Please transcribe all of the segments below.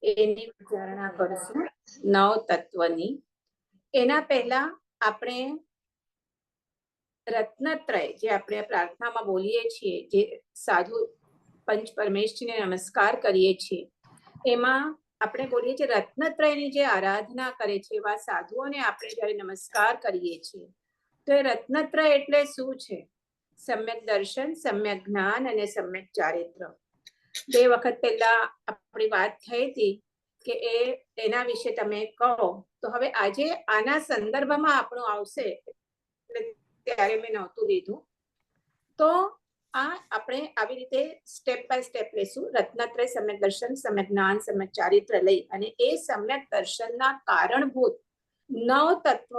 એની વિચારણા કરશું નવ તત્વની. એના પહેલા આપણે રત્નત્રય જે આપણે પ્રાર્થનામાં બોલીએ છીએ, જે સાધુ પંચ પરમેશ્વરીને નમસ્કાર કરીએ છીએ, એમાં આપણે બોલીએ છીએ રત્નત્રયની જે આરાધના કરે છે એવા સાધુઓને આપણે જ્યારે નમસ્કાર કરીએ છીએ તો એ રત્નત્રય એટલે શું છે? સમ્યક દર્શન, સમ્યક જ્ઞાન અને સમ્યક ચારિત્ર. બે વખત પહેલા આપણી વાત થઈ હતી કે એના વિશે તમે કહો, તો હવે આજે આના સંદર્ભમાં આપણું આવશે, ત્યારે મેં નહોતું લીધું. તો આ આપણે આવી રીતે સ્ટેપ બાય સ્ટેપ લઈશું. રત્નત્રય, સમ્યક દર્શન, સમ્યક જ્ઞાન, સમ્યક ચારિત્ર લઈ અને એ સમ્યક દર્શનના કારણભૂત 9 તત્વ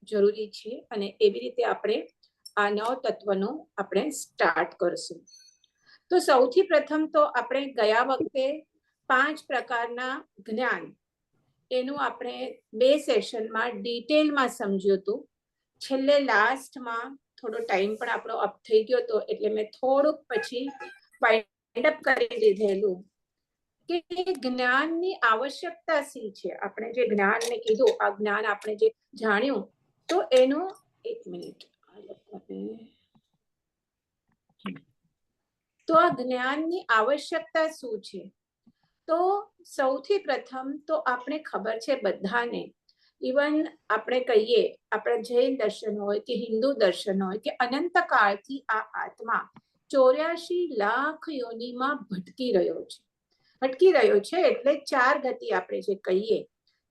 જરૂરી છે અને એવી રીતે આપણે આ 9 તત્વનું આપણે સ્ટાર્ટ કરશું. તો સૌથી પ્રથમ તો આપણે ગયા વખતે 5 પ્રકારના જ્ઞાન એનું આપણે 2 સેશનમાં ડિટેલમાં સમજ્યું હતું. છેલ્લે લાસ્ટમાં થોડો ટાઈમ પણ આપણો અપ થઈ ગયો હતો એટલે મેં થોડુંક પછી વાઇન્ડ અપ કરી લીધેલું કે જ્ઞાનની આવશ્યકતા શી છે. આપણે જે જ્ઞાન મેં કીધું, આ જ્ઞાન આપણે જે જાણ્યું, તો એનું 1 મિનિટ, તો આ જ્ઞાનની આવશ્યકતા શું છે? તો સૌથી પ્રથમ તો આપણે ખબર છે બધાને, ઇવન આપણે કહીએ આપણા જૈન દર્શન હોય કે હિન્દુ દર્શન હોય કે અનંત કાળથી આ આત્મા 84 લાખ યોનિમાં ભટકી રહ્યો છે. ભટકી રહ્યો છે એટલે 4 ગતિ આપણે જે કહીએ,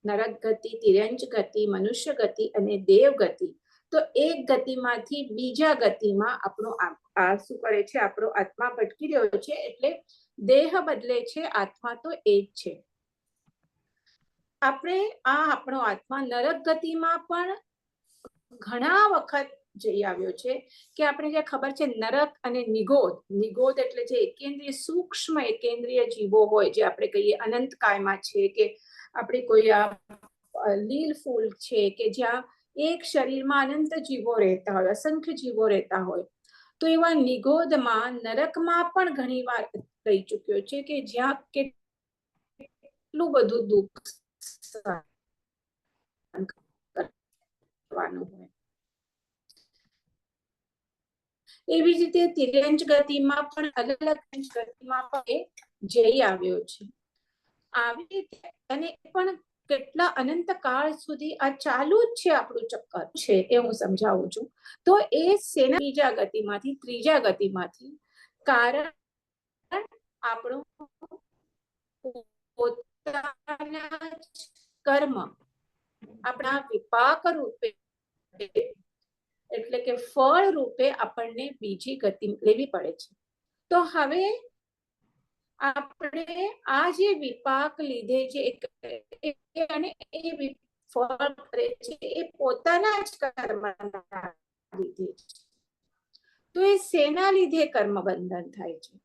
નરક ગતિ, તિર્યંચ ગતિ, મનુષ્ય ગતિ અને દેવ ગતિ. તો એક ગતિમાંથી બીજા ગતિમાં આપણો આ શું કરે છે? આપણો આત્મા ભટકી રહ્યો છે એટલે દેહ બદલે છે, આત્મા તો એ જ છે. આપણે આપણો આત્મા નરક ગતિમાં પણ ઘણા વખત જઈ આવ્યો છે કે આપણે જે ખબર છે નરક અને નિગોદ. નિગોદ એટલે જે એકેન્દ્રિય સૂક્ષ્મ એકેન્દ્રિય જીવો હોય, જે આપણે કહીએ અનંત કાયમાં છે કે આપણે કોઈ આ લીલ ફૂલ છે કે જ્યાં એક શરીરમાં અનંત જીવો રહેતા હોય, અસંખ્ય જીવો રહેતા હોય. તો એવા નિગોદમાં, નરકમાં પણ ઘણી વાર રહી ચૂક્યો છે કે જ્યાં કેટલું બધું દુઃખ કરવાનું હોય. એવી જ રીતે તિર્યંચ ગતિમાં પણ અલગ અલગ ગતિમાં પણ એ જઈ આવ્યો છે. આવી રીતે અને પણ કેટલા અનંત કાળ સુધી આ ચાલુ જ છે, આપણું ચક્કર છે એ હું સમજાવું છું. તો એ સેના બીજા ગતિમાંથી ત્રીજા ગતિમાંથી, કારણ આપણું પોતાના કર્મ આપણા વિપાક રૂપે એટલે કે ફળ રૂપે આપણને બીજી ગતિ લેવી પડે છે. તો હવે આપણે આ જે વિપાક લીધે છે અને એ ફળ કરે છે એ પોતાના જ કર્મના લીધે છે. તો એ શેના લીધે કર્મ બંધન થાય છે?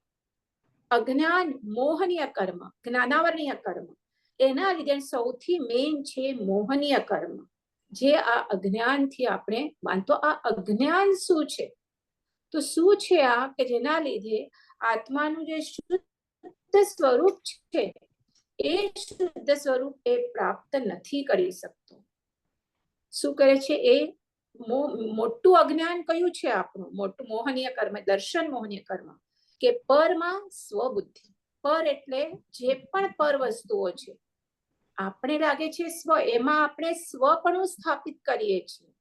અજ્ઞાન મોહનીય કર્મ, જ્ઞાનાવરણીય કર્મ, એના લીધે સૌથી મેઇન છે મોહનીય કર્મ, જે આ અજ્ઞાનથી આપણે માનતો. આ અજ્ઞાન શું છે? તો શું છે આ કે જેના લીધે આત્માનું જે શુદ્ધ સ્વરૂપ છે એ શુદ્ધ સ્વરૂપ એ પ્રાપ્ત નથી કરી શકતો. શું કરે છે? એ મોટું અજ્ઞાન કયું છે આપણું? મોટું મોહનીય કર્મ, દર્શન મોહનીય કર્મ કે પરમાં સ્વબુદ્ધિ. પર એટલે જે પણ પર વસ્તુઓ છે આપણે લાગે છે સ્વ, એમાં આપણે સ્વપણું સ્થાપિત કરીએ છીએ.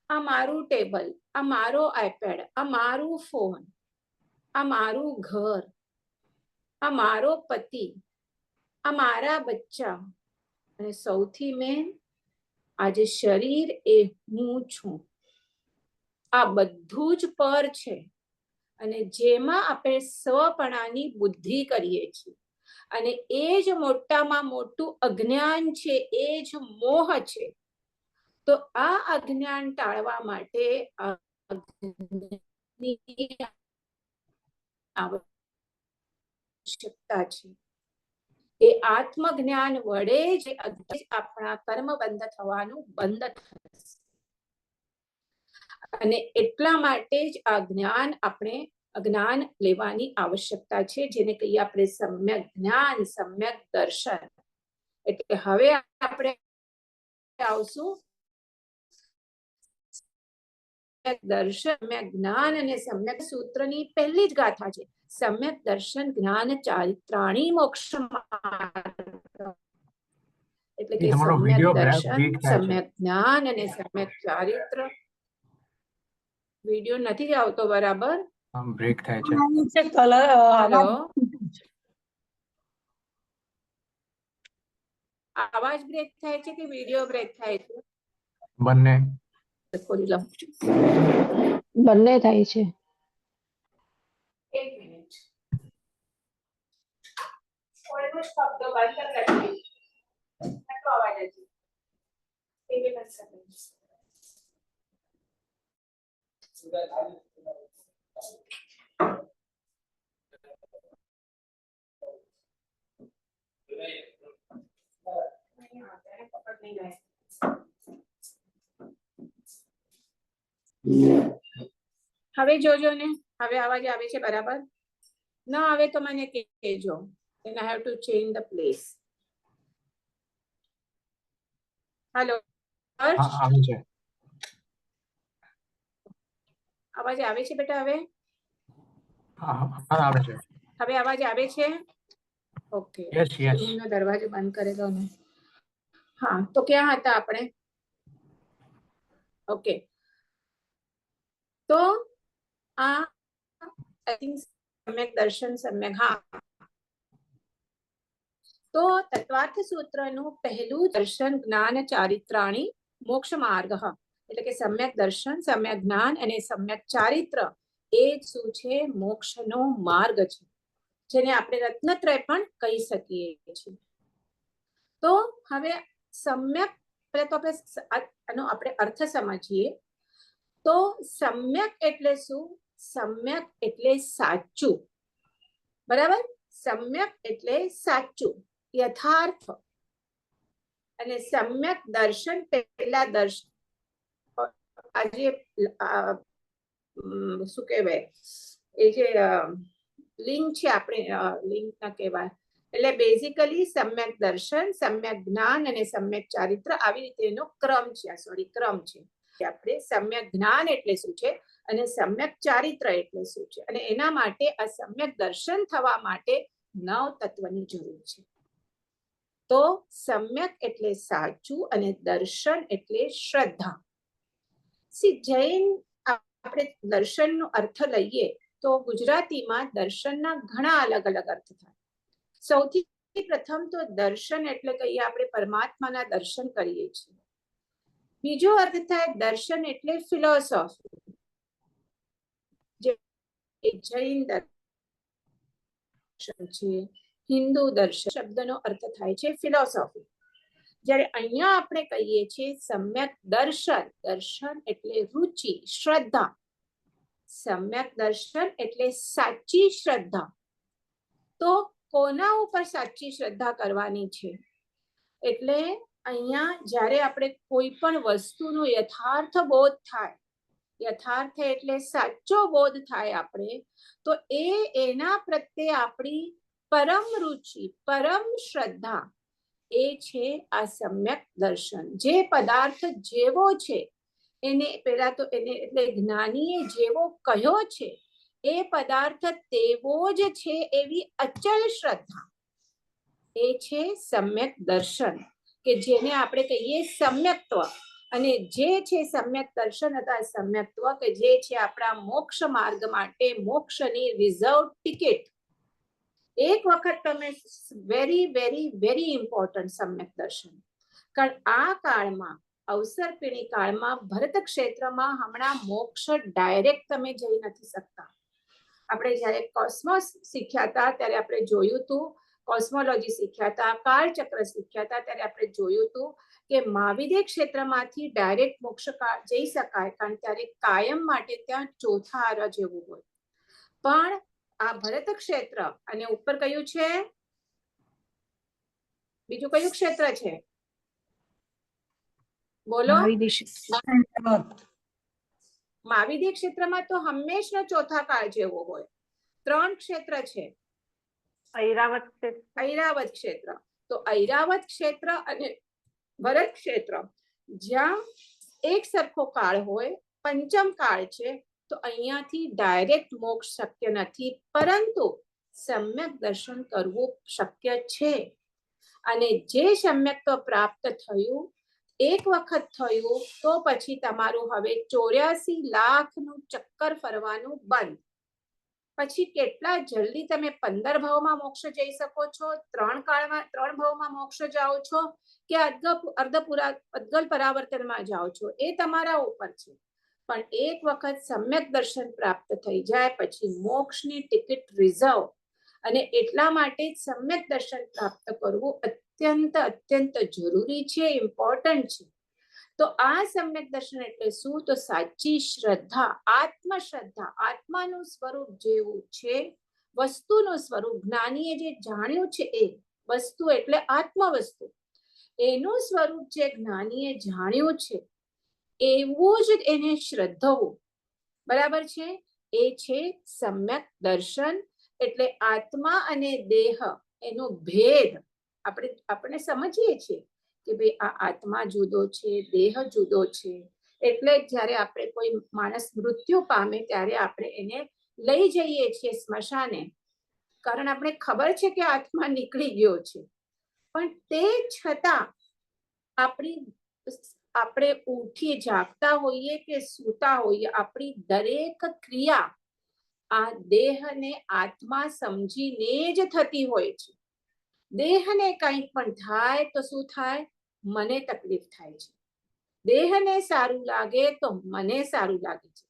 આ મારું ટેબલ, આ મારો આઈપેડ, આ મારું ફોન, આ મારું ઘર, આ મારો પતિ, આ મારા બચ્ચા, અને સૌથી મેન આજે શરીર એ હું છું. આ બધું જ પર છે અને જેમાં આપણે સ્વપણાની બુદ્ધિ કરીએ છીએ અને એ જ મોટામાં મોટું અજ્ઞાન છે, એ જ મોહ છે. તો આ અજ્ઞાન ટાળવા માટે આવશ્યકતા છે. એ આત્મજ્ઞાન વડે જ આપણા કર્મ બંધ થવાનું બંધ થશે. અને એટલા માટે જ આ જ્ઞાન આપણે જ્ઞાન લેવાની આવશ્યકતા છે, જેને કહીએ આપણે સમ્યક જ્ઞાન, સમ્યક દર્શન. એટલે હવે આપણે આવશું દર્શન, સમ્યક જ્ઞાન અને સમ્યક સૂત્રની પહેલી જ ગાથા છે, સમ્યક દર્શન જ્ઞાન ચારિત્રાણી મોક્ષ માર્ગ. એટલે કે સમ્યક દર્શન, સમ્યક જ્ઞાન અને સમ્યક ચારિત્ર. વિડિયો નથી આવતો બરાબર, બ્રેક થાય છે. હેલો, આવાજ બ્રેક થાય છે કે વિડિયો બ્રેક થાય છે? બંને. બંને થાય છે. એક મિનિટ, થોડો શબ્દ બંધ કરી રાખીએ. આટલો અવાજ છે. એક મિનિટ. હવે જોજો ને, હવે અવાજ આવે છે બરાબર? ના આવે તો મને કહેજો. Then I have to change the place. Hello, આવે છે. અવાજ આવે છે બેટા? હવે આવે છે. હવે અવાજ આવે છે? Okay, yes yes. રૂમનો દરવાજો બંધ કરેલો ને. હા, તો ક્યાં હતા આપણે? ઓકે, તો આ આઈ થિંક સમ્યક દર્શન, સમ્યક, હા. તો તત્વાર્થ સૂત્રનું પહેલું દર્શન જ્ઞાન ચારિત્રાણી મોક્ષ માર્ગ, એટલે કે સમ્યક દર્શન, સમ્યક જ્ઞાન અને સમ્યક ચારિત્ર એ શું છે? મોક્ષનો માર્ગ છે, જેને આપણે રત્નત્રય પણ કહી શકીએ છીએ. તો હવે સમ્યક, પહેલા તો આનો આપણે અર્થ સમજીએ. તો સમ્યક એટલે શું? સમ્યક એટલે સાચું, બરાબર? સમ્યક એટલે સાચું, યથાર્થ. અને સમ્યક દર્શન, પહેલા દર્શન, આજે શું કહેવાય, એ જે લિંગ છે, આપણે લિંગ ના કહેવાય, એટલે બેઝિકલી સમ્યક દર્શન, સમ્યક જ્ઞાન અને સમ્યક ચારિત્ર, આવી રીતે એનો ક્રમ છે. ક્રમ છે. આપણે સમ્યક જ્ઞાન એટલે શું છે અને સમ્યક ચારિત્ર એટલે શું છે, અને એના માટે આ સમ્યક દર્શન થવા માટે 9 તત્વની જરૂર છે. તો સમ્યક એટલે સાચું અને દર્શન એટલે શ્રદ્ધા. જૈન આપણે દર્શનનો અર્થ લઈએ તો ગુજરાતીમાં દર્શનના ઘણા અલગ અલગ અર્થ થાય. સૌથી પ્રથમ તો દર્શન એટલે કહીએ આપણે પરમાત્માના દર્શન કરીએ છીએ. બીજો અર્થ થાય દર્શન એટલે ફિલોસોફી, જે જૈન દર્શન છે, હિન્દુ દર્શન, શબ્દનો અર્થ થાય છે ફિલોસોફી. જ્યારે અહીંયા આપણે કહીએ છીએ સમ્યક દર્શન, દર્શન એટલે રુચિ, શ્રદ્ધા. સમ્યક દર્શન એટલે સાચી શ્રદ્ધા. તો કોના ઉપર સાચી શ્રદ્ધા કરવાની છે? એટલે અહીંયા જ્યારે આપણે કોઈ પણ વસ્તુનો યથાર્થ બોધ થાય, યથાર્થ એટલે સાચો બોધ થાય આપણે, તો એના પ્રત્યે આપણી પરમ રુચિ, પરમ શ્રદ્ધા, એ છે આ સમ્યક દર્શન. જે પદાર્થ જેવો છે એને પહેલા તો એને એટલે જ્ઞાનીએ જેવો કહ્યો છે એ પદાર્થ તેવો જ છે એવી અચલ શ્રદ્ધા, એ છે સમ્યક દર્શન, કે જેને આપણે કહીએ સમ્યક્ત્વ. અને જે છે સમ્યક દર્શન અથવા સમ્યક્ત્વ, કે જે છે આપણા મોક્ષ માર્ગ માટે મોક્ષની રિઝર્વ ટિકિટ. એક વખત તમે વેરી વેરી વેરી ઇમ્પોર્ટન્ટ સમ્યક દર્શન, કારણ આ કાળમાં અવસરપીણી કાળમાં ભરત ક્ષેત્રમાં હમણાં મોક્ષ ડાયરેક્ટ તમે જઈ નથી શકતા. આપણે જ્યારે કોસ્મોસ શીખ્યા હતા ત્યારે આપણે જોયું હતું, કોસ્મોલોજી શીખ્યા હતા, કાળચક્ર શીખ્યા હતા ત્યારે આપણે જોયું હતું કે મહાવિદ્ય ક્ષેત્રમાંથી ડાયરેક્ટ મોક્ષ જઈ શકાય, કારણ ત્યારે કાયમ માટે ત્યાં ચોથા આરા જેવું હોય. પણ આ ભરત ક્ષેત્ર અને ઉપર કયું છે, બીજું કયું ક્ષેત્ર છે બોલો? મહાવિદ્ય ક્ષેત્રમાં તો હંમેશા ચોથા કાળ જેવો હોય. 3 ક્ષેત્ર છે. ઐરાવત ક્ષેત્ર. તો ઐરાવત ક્ષેત્ર અને ભરત ક્ષેત્ર જ્યાં એક સરખો કાળ હોય, પંચમ કાળ છે, તો અહીંયાથી ડાયરેક્ટ મોક્ષ શક્ય નથી, પરંતુ સમ્યક દર્શન કરવું શક્ય છે. અને જે સમ્યક્ત્વ પ્રાપ્ત થયું, એક વખત થયું, તો પછી તમારું હવે 84 લાખનું ચક્કર ફરવાનું બંધ. પછી કેટલા જલ્દી તમે 15 ભાવમાં મોક્ષ જઈ શકો છો, 3 ભાવમાં મોક્ષ જાઓ છો, કે અર્ધ પરાવર્તનમાં જાઓ છો, એ તમારા ઉપર છે. પણ એક વખત સમ્યક દર્શન પ્રાપ્ત થઈ જાય પછી મોક્ષની ટિકિટ રિઝર્વ. અને એટલા માટે જ સમ્યક દર્શન પ્રાપ્ત કરવું અત્યંત જરૂરી છે, ઇમ્પોર્ટન્ટ છે. તો આ સમ્યક દર્શન એટલે શું? તો સાચી શ્રદ્ધા, આત્મશ્રદ્ધા, આત્માનું સ્વરૂપ જેવું છે, વસ્તુનું સ્વરૂપ, જ્ઞાનીએ જે જાણ્યું છે એ વસ્તુ એટલે આત્મવસ્તુ, એનું સ્વરૂપ જે જ્ઞાનીએ જાણ્યું છે એવું જ એને શ્રદ્ધવું. બરાબર છે? એ છે સમ્યક દર્શન. એટલે આત્મા અને દેહ એનો ભેદ આપણે સમજીએ છીએ કે ભાઈ આ આત્મા જુદો છે, દેહ જુદો છે. એટલે જ્યારે આપણે કોઈ માણસ મૃત્યુ પામે ત્યારે આપણે એને લઈ જઈએ છીએ સ્મશાને, કારણ આપણે ખબર છે કે આત્મા નીકળી ગયો છે. પણ તે છતાં આપણે ઉઠી જાગતા હોઈએ કે સૂતા હોઈએ, આપણી દરેક ક્રિયા આ દેહને આત્મા સમજીને જ થતી હોય છે. દેહને કંઈ પણ થાય તો શું થાય? મને તકલીફ થાય છે. દેહને સારું લાગે તો મને સારું લાગે છે.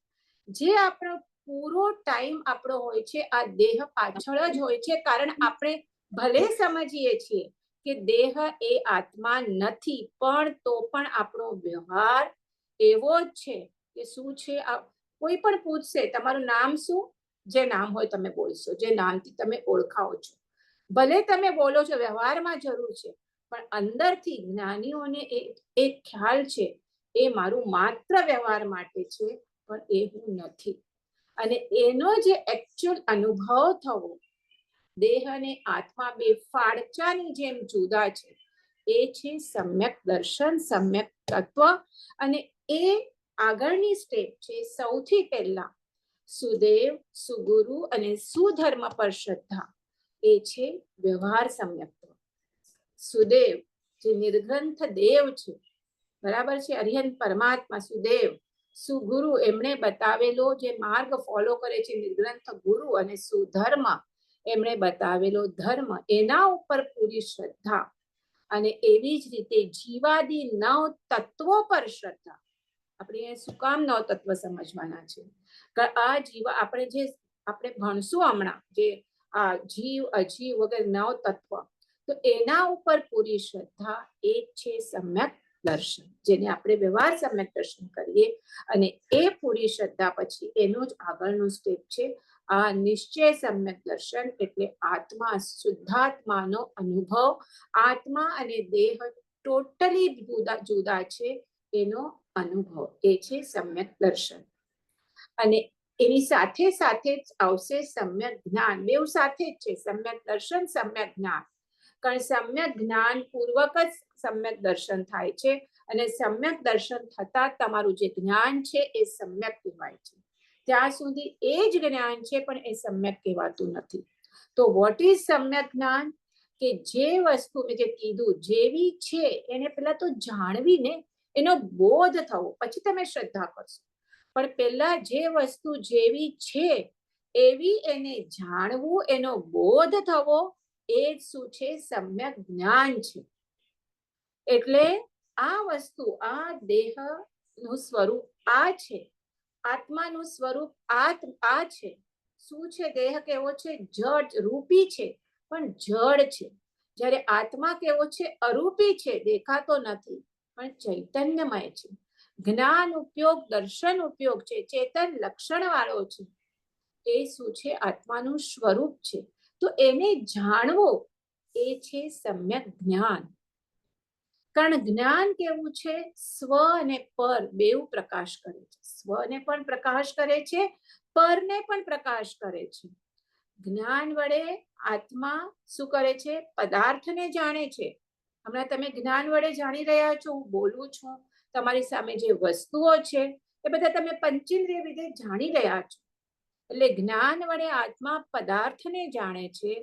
જે આપણો પૂરો ટાઈમ આપણો હોય છે આ દેહ પાછળ જ હોય છે, કારણ આપણે ભલે સમજીએ છીએ કે દેહ એ આત્મા નથી, પણ તો પણ આપણો વ્યવહાર એવો જ છે કે શું છે? કોઈ પણ પૂછશે તમારું નામ શું? જે નામ હોય તમે બોલશો, જે નામથી તમે ઓળખાવો છો. ભલે તમે બોલો છો, વ્યવહારમાં જરૂર છે, પણ અંદરથી જ્ઞાનીઓને એક ખ્યાલ છે એ મારું માત્ર વ્યવહાર માટે છે, પણ એ હું નથી. અને એનો જે એકચ્યુઅલ અનુભવ થવો, દેહ અને આત્મા બે ફાડચાની જેમ જુદા છે, એ છે સમ્યક દર્શન, સમ્યક તત્વ. અને એ આગળની સ્ટેપ છે. સૌથી પહેલા સુદેવ, સુગુરુ અને સુધર્મ પર શ્રદ્ધા, એ છે વ્યવહાર સમ્યક્ત્વ. સુદેવ જે નિર્ગ્રંથ દેવ છે, બરાબર છે, અરિહંત પરમાત્મા સુદેવ. સુગુરુ એમણે બતાવેલો જે માર્ગ ફોલો કરે છે નિર્ગ્રંથ ગુરુ, અને સુધર્મ એમણે બતાવેલો ધર્મ, એના ઉપર પૂરી શ્રદ્ધા. અને એવી જ રીતે જીવાદી 9 તત્વો પર શ્રદ્ધા. આપણે શું કામ 9 તત્વ સમજવાના છે? આ જીવ આપણે ભણશું હમણાં, જે આ જીવ અજીવ વગેરે 9 તત્વ, તો એના ઉપર પૂરી શ્રદ્ધા, એ છે સમ્યક દર્શન, જેને આપણે વ્યવહાર સમ્યક દર્શન કરીએ. અને એ પૂરી શ્રદ્ધા પછી એનું જ આગળનું સ્ટેપ છે આ નિશ્ચય સમ્યક દર્શન. એટલે આત્મા, શુદ્ધાત્માનો અનુભવ, આત્મા અને દેહ ટોટલી જુદા છે એનો અનુભવ, એ છે સમ્યક દર્શન. અને એની સાથે સાથે જ આવશે સમ્યક જ્ઞાન. બેઉ સાથે જ છે, સમ્યક દર્શન, સમ્યક જ્ઞાન. કારણ સમ્યક જ્ઞાન પૂર્વક જ સમ્યક દર્શન થાય છે, અને સમ્યક દર્શન થતા તમારું જે જ્ઞાન છે એ સમ્યક કહેવાય છે. ત્યાં સુધી એ જ જ્ઞાન છે, પણ એ સમ્યક કહેવાતું નથી. તો વોટ ઇઝ સમ્યક જ્ઞાન? કે જે વસ્તુ મેં જે કીધું જેવી છે એને પહેલા તો જાણવીને એનો બોધ થવો, પછી તમે શ્રદ્ધા કરશો. પણ પહેલા જે વસ્તુ જેવી છે એવી એને જાણવું, એનો બોધ થવો, એ શું છે? સમ્યક જ્ઞાન છે. એટલે આ વસ્તુ, આ દેહ નું સ્વરૂપ આ છે, આત્માનું સ્વરૂપ આ છે. શું છે? દેહ કેવો છે? જડ રૂપી છે, પણ જડ છે. જ્યારે આત્મા કેવો છે? અરૂપી છે, દેખાતો નથી, પણ ચૈતન્યમય છે. જ્ઞાન ઉપયોગ, દર્શન ઉપયોગ છે, ચેતન લક્ષણ વાળો છે. એ શું છે? આત્માનું સ્વરૂપ છે. તો એને જાણવો, એ છે સમ્યક જ્ઞાન. કારણ જ્ઞાન કેવું છે, સ્વ અને પર બેઉ પ્રકાશ કરે છે. સ્વને પણ પ્રકાશ કરે છે, પરને પણ પ્રકાશ કરે છે. જ્ઞાન વડે આત્મા શું કરે છે, પદાર્થને જાણે છે. હમણાં તમે જ્ઞાન વડે જાણી રહ્યા છો, હું બોલું છું, તમારી સામે જે વસ્તુઓ છે એ બધા તમે પંચેન્દ્રિય રીતે જાણી રહ્યા છો. એટલે જ્ઞાન વડે આત્મા પદાર્થને જાણે છે,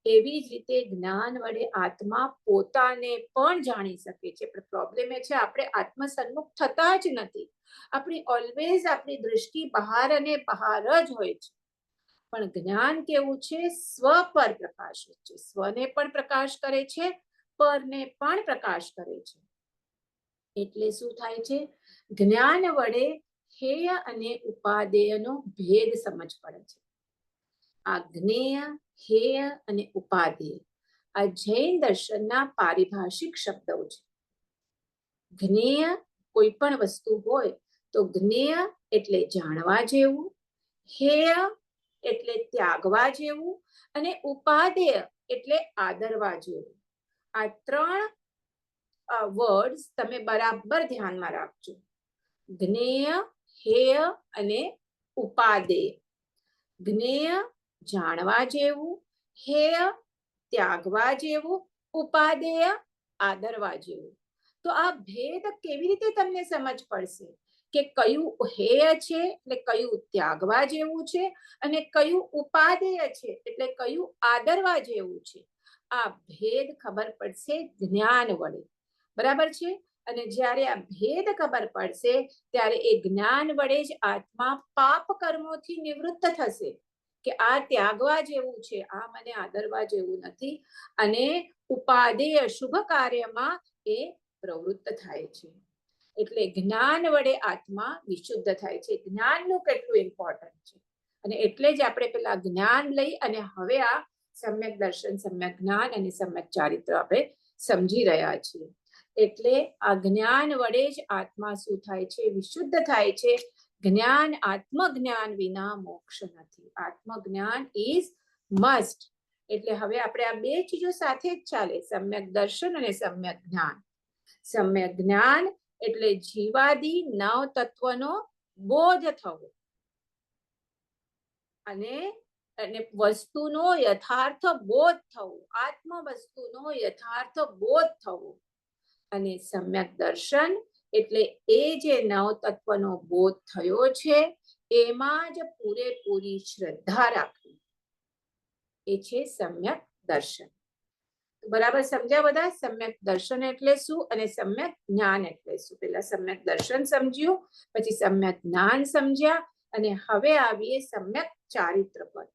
એવી જ રીતે જ્ઞાન વડે આત્મા પોતાને પણ જાણી શકે છે. પણ પ્રોબ્લેમ એ છે, આપણે આત્મસન્મુખ થતા જ નથી. આપણી ઓલવેઝ આપણી દૃષ્ટિ બહાર અને બહાર જ હોય છે. પણ જ્ઞાન કેવું છે, સ્વ પર પ્રકાશ છે. સ્વને પણ પ્રકાશ કરે છે, પરને પણ પ્રકાશ કરે છે. એટલે શું થાય છે, જ્ઞાન વડે હેય અને ઉપાદેયનો ભેદ સમજ પડે છે. આ જ્ઞેય, હેય અને ઉપાદેય આ જૈન દર્શનના પારિભાષિક શબ્દો છે. જ્ઞેય કોઈ પણ વસ્તુ હોય તો જ્ઞેય એટલે જાણવા જેવું, હેય એટલે ત્યાગવા જેવું, અને ઉપાદેય એટલે આદરવા જેવું. આ ત્રણ વર્ડ્સ તમે બરાબર ધ્યાનમાં રાખજો. જ્ઞેય, હેય અને ઉપાદેય. જ્ઞેય જાણવા જેવું, હેય ત્યાગવા જેવું, ઉપાદેય આદરવા જેવું. તો આ ભેદ કેવી રીતે તમને સમજ પડશે કે કયું હેય છે એટલે કયું ત્યાગવા જેવું છે, અને કયું ઉપાદેય છે એટલે કયું આદરવા જેવું છે. આ ભેદ ખબર પડશે જ્ઞાન વડે. બરાબર છે? અને જ્યારે આ ભેદ ખબર પડશે ત્યારે એ જ્ઞાન વડે જ આત્મા પાપ કર્મોથી નિવૃત્ત થશે કે આ ત્યાગવા જેવું છે, આ મને આદરવા જેવું નથી, અને ઉપાદેય શુભ કાર્યમાં એ પ્રવૃત્ત થાય છે. એટલે જ્ઞાન વડે આત્મા વિશુદ્ધ થાય છે. જ્ઞાનનું કેટલું ઇમ્પોર્ટન્ટ છે. અને એટલે જ આપણે પેલા જ્ઞાન લઈ અને હવે આ સમ્યક દર્શન, સમ્યક જ્ઞાન અને સમ્યક ચારિત્ર આપણે સમજી રહ્યા છીએ. એટલે આ જ્ઞાન વડે જ આત્મા શું થાય છે, વિશુદ્ધ થાય છે. જ્ઞાન, આત્મજ્ઞાન વિના મોક્ષ નથી. આત્મજ્ઞાન ઇઝ મસ્ટ. એટલે હવે આપણે આ બે ચીજો સાથે જ ચાલે, સમ્યક દર્શન અને સમ્યક જ્ઞાન. સમ્યક જ્ઞાન એટલે જીવાદી નવ તત્વનો બોધ થવો, અને વસ્તુનો યથાર્થ બોધ થવો, આત્મ વસ્તુનો યથાર્થ બોધ થવો. અને સમ્યક દર્શન એટલે એ જે નવ તત્વનો બોધ થયો છે એમાં જ પૂરેપૂરી શ્રદ્ધા રાખવી, એ છે સમ્યક દર્શન. બરાબર સમજ્યા બધા? સમ્યક દર્શન એટલે શું અને સમ્યક જ્ઞાન એટલે શું? પેલા સમ્યક દર્શન સમજ્યું, પછી સમ્યક જ્ઞાન સમજ્યા, અને હવે આવીએ સમ્યક ચારિત્ર પર.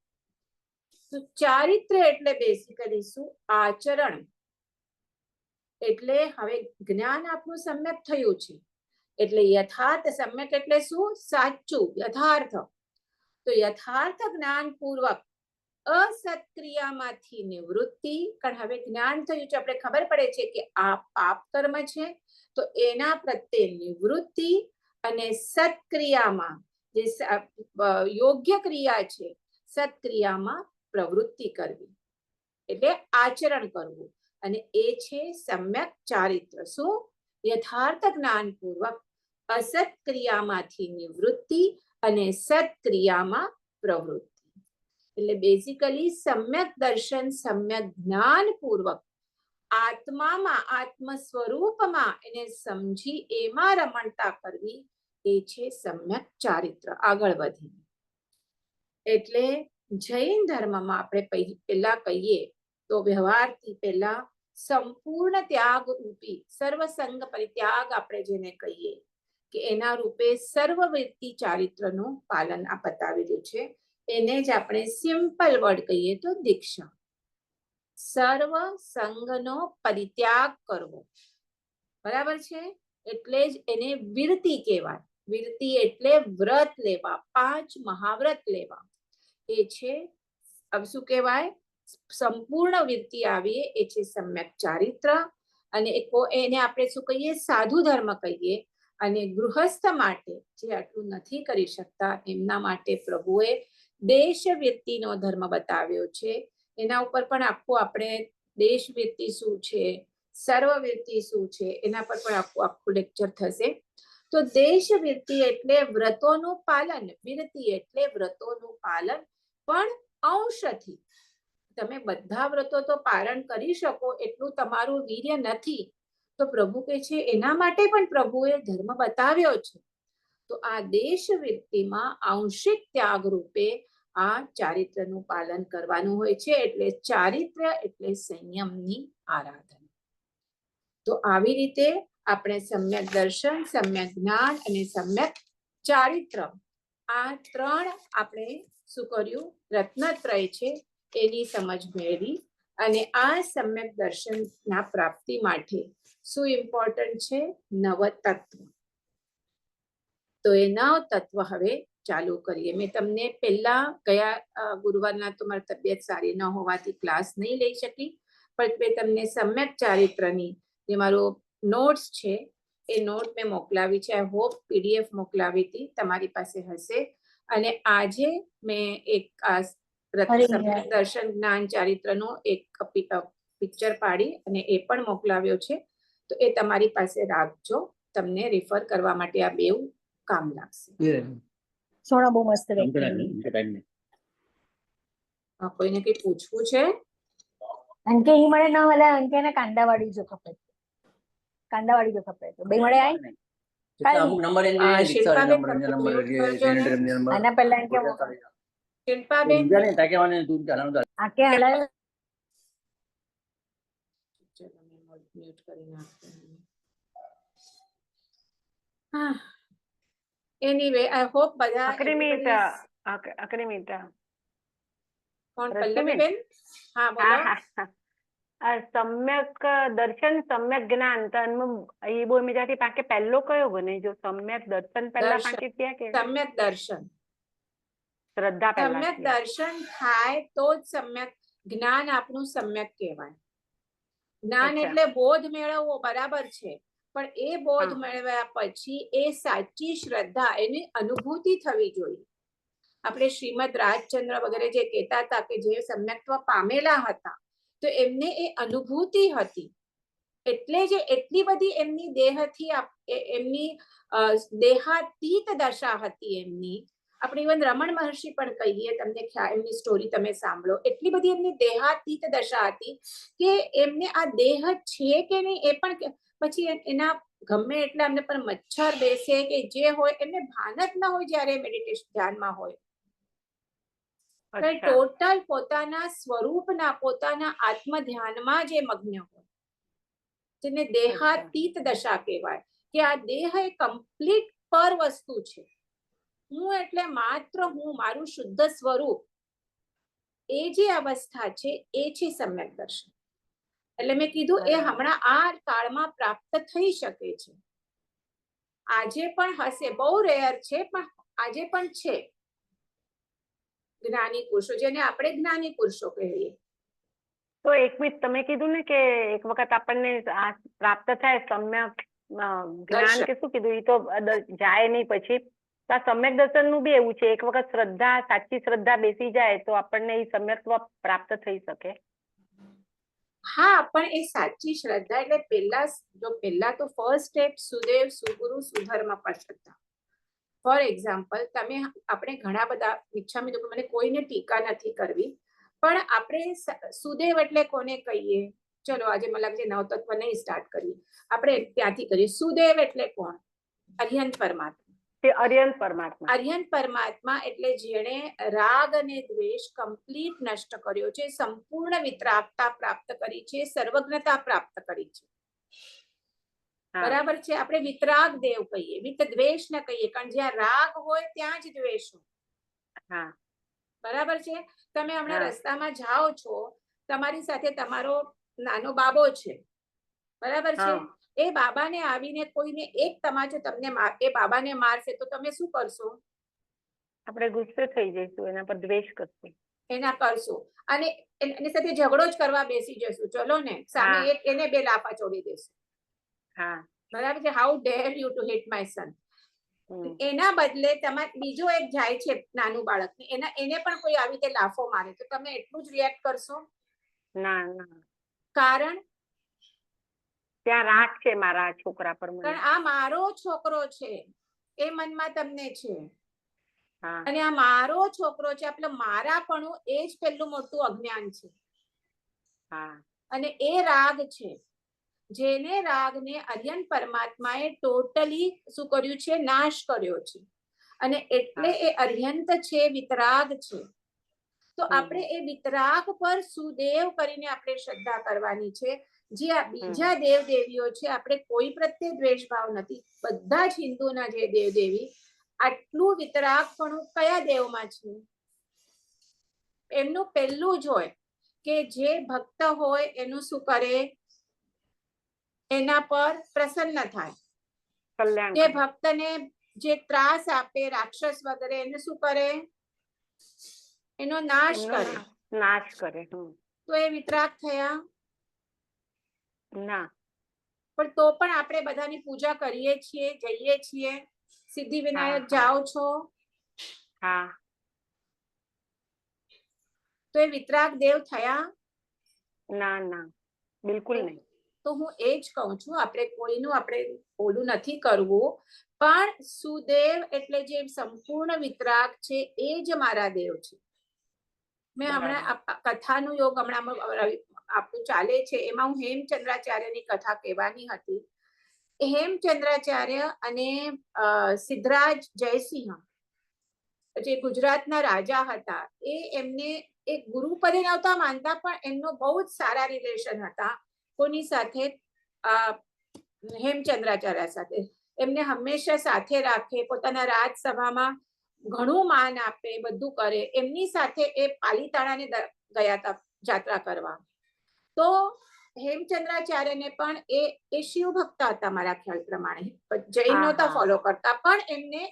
તો ચારિત્ર એટલે બેસિકલી શું? આચરણ. એટલે હવે જ્ઞાન આપણું સમ્યક થયું છે, એટલે યથાર્થ સમ્યક એટલે શું? સાચું, યથાર્થ. તો યથાર્થ જ્ઞાન પૂર્વક અસત્ક્રિયામાંથી નિવૃત્તિ. કારણ હવે જ્ઞાન થયું છે, આપણે ખબર પડે છે કે આ પાપ કર્મ છે, તો એના પ્રત્યે નિવૃત્તિ, અને સત્ક્રિયામાં જે યોગ્ય ક્રિયા છે, સત્ક્રિયામાં પ્રવૃત્તિ કરવી, એટલે આચરણ કરવું. અને એ છે સમ્યક ચારિત્ર. શું? યથાર્થ જ્ઞાન પૂર્વક અસત ક્રિયામાંથી નિવૃત્તિ અને સત્ક્રિયામાં પ્રવૃત્તિ. એટલે બેઝિકલી સમ્યક દર્શન, સમ્યક જ્ઞાન પૂર્વક આત્મામાં, આત્મ સ્વરૂપમાં એને સમજી એમાં રમણતા કરવી, એ છે સમ્યક ચારિત્ર. આગળ વધી એટલે જૈન ધર્મમાં આપણે પેલા કહીએ તો વ્યવહારથી પેલા સંપૂર્ણ ત્યાગ રૂપી સર્વસંગ પરિત્યાગ આપણે જેને કહીએ કે એના રૂપે સર્વવૃત્તિ ચારિત્રનું પાલન આ બતાવેલું છે. એને જ આપણે સિમ્પલ વર્ડ કહીએ તો દીક્ષા. સર્વ સંગનો પરિત્યાગ કરવો. બરાબર છે? એટલે જ એને વિરતિ કહેવાય. વિરતિ એટલે વ્રત લેવા, 5 મહાવ્રત લેવા. એ છે શું કહેવાય? સંપૂર્ણ વિરતિ આવીએ એ છે સમ્યક ચારિત્ર. અને એને આપણે શું કહીએ? સાધુ ધર્મ કહીએ. અને ગૃહસ્થ માટે જે આટલું નથી કરી શકતા એમના માટે પ્રભુએ દેશ વૃત્તિનો ધર્મ બતાવ્યો છે. એના ઉપર પણ આખું આપણે દેશ વૃત્તિ શું છે, સર્વવૃત્તિ શું છે એના પર પણ આખું લેક્ચર થશે. તો દેશવૃત્તિ એટલે વ્રતોનું પાલન, વિરતિ એટલે વ્રતોનું પાલન, પણ અંશથી. તમે બધા વ્રતો તો પાલન કરી શકો એટલું તમારું વીર્ય નથી, તો પ્રભુ કહે છે એના માટે પણ પ્રભુએ ધર્મ બતાવ્યો છે. તો આ દેશવૃત્તિમાં આંશિક ત્યાગ રૂપે આ ચારિત્રનું પાલન કરવાનું હોય છે. એટલે ચારિત્ર એટલે સંયમની આરાધના. તો આવી રીતે આપણે સમ્યક દર્શન, સમ્યક જ્ઞાન અને સમ્યક ચારિત્ર, આ ત્રણ આપણે શું કર્યું, રત્નત્રય છે એની સમજ મેળવી. અને આ સમ્યક દર્શનના પ્રાપ્તિ માટે શું ઇમ્પોર્ટન્ટ છે, નવ તત્વ. તો એ 9 તત્વ હવે ચાલુ કરીએ. મેં તમને પહેલા ગયા ગુરુવારના તો મારી તબિયત સારી ન હોવાથી ક્લાસ નહીં લઈ શકી, પણ મેં તમને સમ્યક ચારિત્રની જે મારો નોટ્સ છે એ નોટ મેં મોકલાવી છે. આઈ હોપ PDF મોકલાવી હતી, તમારી પાસે હશે. અને આજે મેં એક સમ્યક દર્શન જ્ઞાન ચારિત્રનો એક પિક્ચર પાડી અને એ પણ મોકલાવ્યો છે. તો એ તમારી પાસે રાખજો, તમને રિફર કરવા માટે આ બેઉ કામ લાગશે. સોના બહુ મસ્ત કોઈને કઈ પૂછવું છે? અંકે ઈ મળે ના મળે, અંકે ને કાંદાવાડી જો ખપે, કાંદાવાડી જો ખપે તો બે મળે આય અમુક નંબર આના પહેલા અંકે શિલ્પાબેન આકે હલાય મ્યુટ કરી નાખું. એનીવે આઈ હોપ બધા કોણ પલ્લવીબેન? હા બોલો. સમ્યક દર્શન સમ્યક જ્ઞાન તનમાં એ બો મીજાથી પાકે પહેલો કયો બને? જો સમ્યક દર્શન પહેલા પાકે ત્યાં કે સમ્યક દર્શન, શ્રદ્ધા પહેલા સમ્યક દર્શન થાય તો જ સમ્યક જ્ઞાન આપણું સમ્યક કહેવાય. જ્ઞાન એટલે બોધ મેળવવો, બરાબર છે, પણ એ બોધ મેળવ્યા પછી એ સાચી શ્રદ્ધા, એની અનુભૂતિ થવી જોઈએ. આપણે શ્રીમદ રાજચંદ્ર વગેરે જે કહેતા હતા કે જે સમ્યક્ત્વ પામેલા હતા, તો એમને એ અનુભૂતિ હતી, એટલે જે એટલી બધી એમની દેહથી એમની દેહાતીત દશા હતી એમની. આપણે ઇવન રમણ મહર્ષિ પણ કહીએ, તમને એમની સ્ટોરી તમે સાંભળો, એટલી બધી એમની દેહાતીત દશા હતી કે એમને આ દેહ છે કે નહીં એ પણ પછી એના ગમે એટલા એમને પર મચ્છર બેસે કે જે હોય એમને ભાન જ ન હોય જ્યારે મેડિટેશન ધ્યાનમાં હોય. ટોટલ પોતાના સ્વરૂપના, પોતાના આત્મ ધ્યાનમાં જે મગ્ન હોય, જેને દેહાતીત દશા કહેવાય, કે આ દેહ એ કમ્પ્લીટ પર વસ્તુ છે. હું એટલે માત્ર હું, મારું શુદ્ધ સ્વરૂપ, એ જે અવસ્થા છે એ છે સમ્યક દર્શન. એટલે મેં કીધું એ હમણાં આ કાળમાં પ્રાપ્ત થઈ શકે છે. આજે પણ હશે, બહુ રેર છે પણ આજે પણ છે જ્ઞાની પુરુષો, જેને આપણે જ્ઞાની પુરુષો કહીએ. તો એક મિનિટ, તમે કીધું ને કે એક વખત આપણને પ્રાપ્ત થાય સમ્યક જ્ઞાન કે શું કીધું, એ તો જાય નહીં પછી. તો આ સમ્યક દર્શન નું બી એવું છે, એક વખત શ્રદ્ધા, સાચી શ્રદ્ધા બેસી જાય તો આપણને એ સમ્યક્ત્વ પ્રાપ્ત થઈ શકે. હા, પણ એ સાચી શ્રદ્ધા એટલે પહેલા તો ફર્સ્ટ સ્ટેપ સુદેવ, સુગુરુ, સુધર્મ પર શ્રદ્ધા. ફોર એક્ઝામ્પલ, આપણે ઘણા બધા મિચ્છામી દુક્કડમ, મને કોઈને ટીકા નથી કરવી, પણ આપણે સુદેવ એટલે કોને કહીએ? ચલો આજે મને લાગે નવ તત્વ નહીં સ્ટાર્ટ કરીએ, આપણે ત્યાંથી કરીએ. સુદેવ એટલે કોણ? અર્યંત પરમાત્મા. અર્યંત પરમાત્મા. અર્યંત પરમાત્મા એટલે જેણે રાગ અને દ્વેષ કમ્પ્લીટ નષ્ટ કર્યો છે, સંપૂર્ણ વિતરાગતા પ્રાપ્ત કરી છે, સર્વજ્ઞતા પ્રાપ્ત કરી છે. બરાબર છે? આપણે વિતરાગ દેવ કહીએ, વિત દ્વેષ ન કહીએ, કારણ જ્યાં રાગ હોય ત્યાં જ દ્વેષ હોય. બરાબર છે? તમે હમણાં રસ્તામાં જાઓ છો, તમારી સાથે તમારો નાનો બાબો છે, બરાબર છે? એ બાબાને આવીને કોઈને એક તમાચો તમને એ બાબાને મારશે તો તમે શું કરશો? આપણે ગુસ્સે થઈ જઈશું, એના પર દ્વેષ કરશું, એના કરશું અને એની સાથે ઝઘડો જ કરવા બેસી જશું. ચલો ને, સામે એને બે લાફા ચોડી દેશું. બરાબર છે? How dare you to hit my son. એના બદલે તમારે બીજો એક જાય છે નાનું બાળક, એને પણ કોઈ આવી રીતે લાફો મારે તો તમે એટલું જ રિએક્ટ કરશો? ના. કારણ ત્યાં રાગ છે મારા છોકરા પર મને. કારણ આ મારો છોકરો છે એ મનમાં તમને છે, હા અને આ મારો છોકરો છે એટલે મારાપણું એ જ પેલું મોટું અજ્ઞાન છે. હા અને એ રાગ છે, જેને રાગને અર્યન પરમાત્માએ ટોટલી શું કર્યું છે? નાશ કર્યો છે. અને એટલે એ અર્યંત છે, વિતરાગ છે. તો આપણે એ વિતરાગ પર સુદેવ કરીને આપણે શ્રદ્ધા કરવાની છે. જે આ બીજા દેવ દેવીઓ છે, આપણે કોઈ પ્રત્યે દ્વેષ ભાવ નથી. બધા જ હિન્દુના જે દેવ દેવી આટલું વિતરાગપણું કયા દેવમાં છે? એમનું પહેલું જ હોય કે જે ભક્ત હોય એનું શું કરે? એના પર પ્રસન્ન થાય. કલ્યાણ જે કરે. ભક્તને જે ત્રાસ આપે, રાક્ષસ વગેરે, એને શું કરે? એનો નાશ એમનો કરે. નાશ કરે. તો એ વિતરાગ થયા? ના. પણ તો પણ આપણે બધાની પૂજા કરીએ છીએ, જઈએ છીએ. સિદ્ધિ વિનાયક હા. જાઓ છો હા તો એ વિતરાગ દેવ થયા? ના ના બિલકુલ નહીં. તો હું એ જ કહું છું, આપણે કોઈનું આપણે ઓલું નથી કરવું, પણ સુદેવ એટલે જે સંપૂર્ણ વિતરાગ છે એ જ મારા દેવ છે. મેં હમણાં કથાનું યોગ હમણાં આપણું ચાલે છે, એમાં હું હેમચંદ્રાચાર્યની કથા કહેવાની હતી. હેમચંદ્રાચાર્ય અને સિદ્ધરાજ જયસિંહ જે ગુજરાતના રાજા હતા, એ એમને એક ગુરુ પદે નહોતા માનતા, પણ એમનો બહુ જ સારા રિલેશન હતા. કોની સાથે? હેમચંદ્રાચાર્ય સાથે. એમને હંમેશા સાથે રાખે, પોતાના રાજસભામાં ઘણું માન આપે, બધું કરે. એમની સાથે એ પાલીતાણાને ગયા હતા જાત્રા કરવા. તો હેમચંદ્રાચાર્યને પણ એ શિવ ભક્ત હતા મારા ખ્યાલ પ્રમાણે, જૈન નહોતા ફોલો કરતા, પણ એમને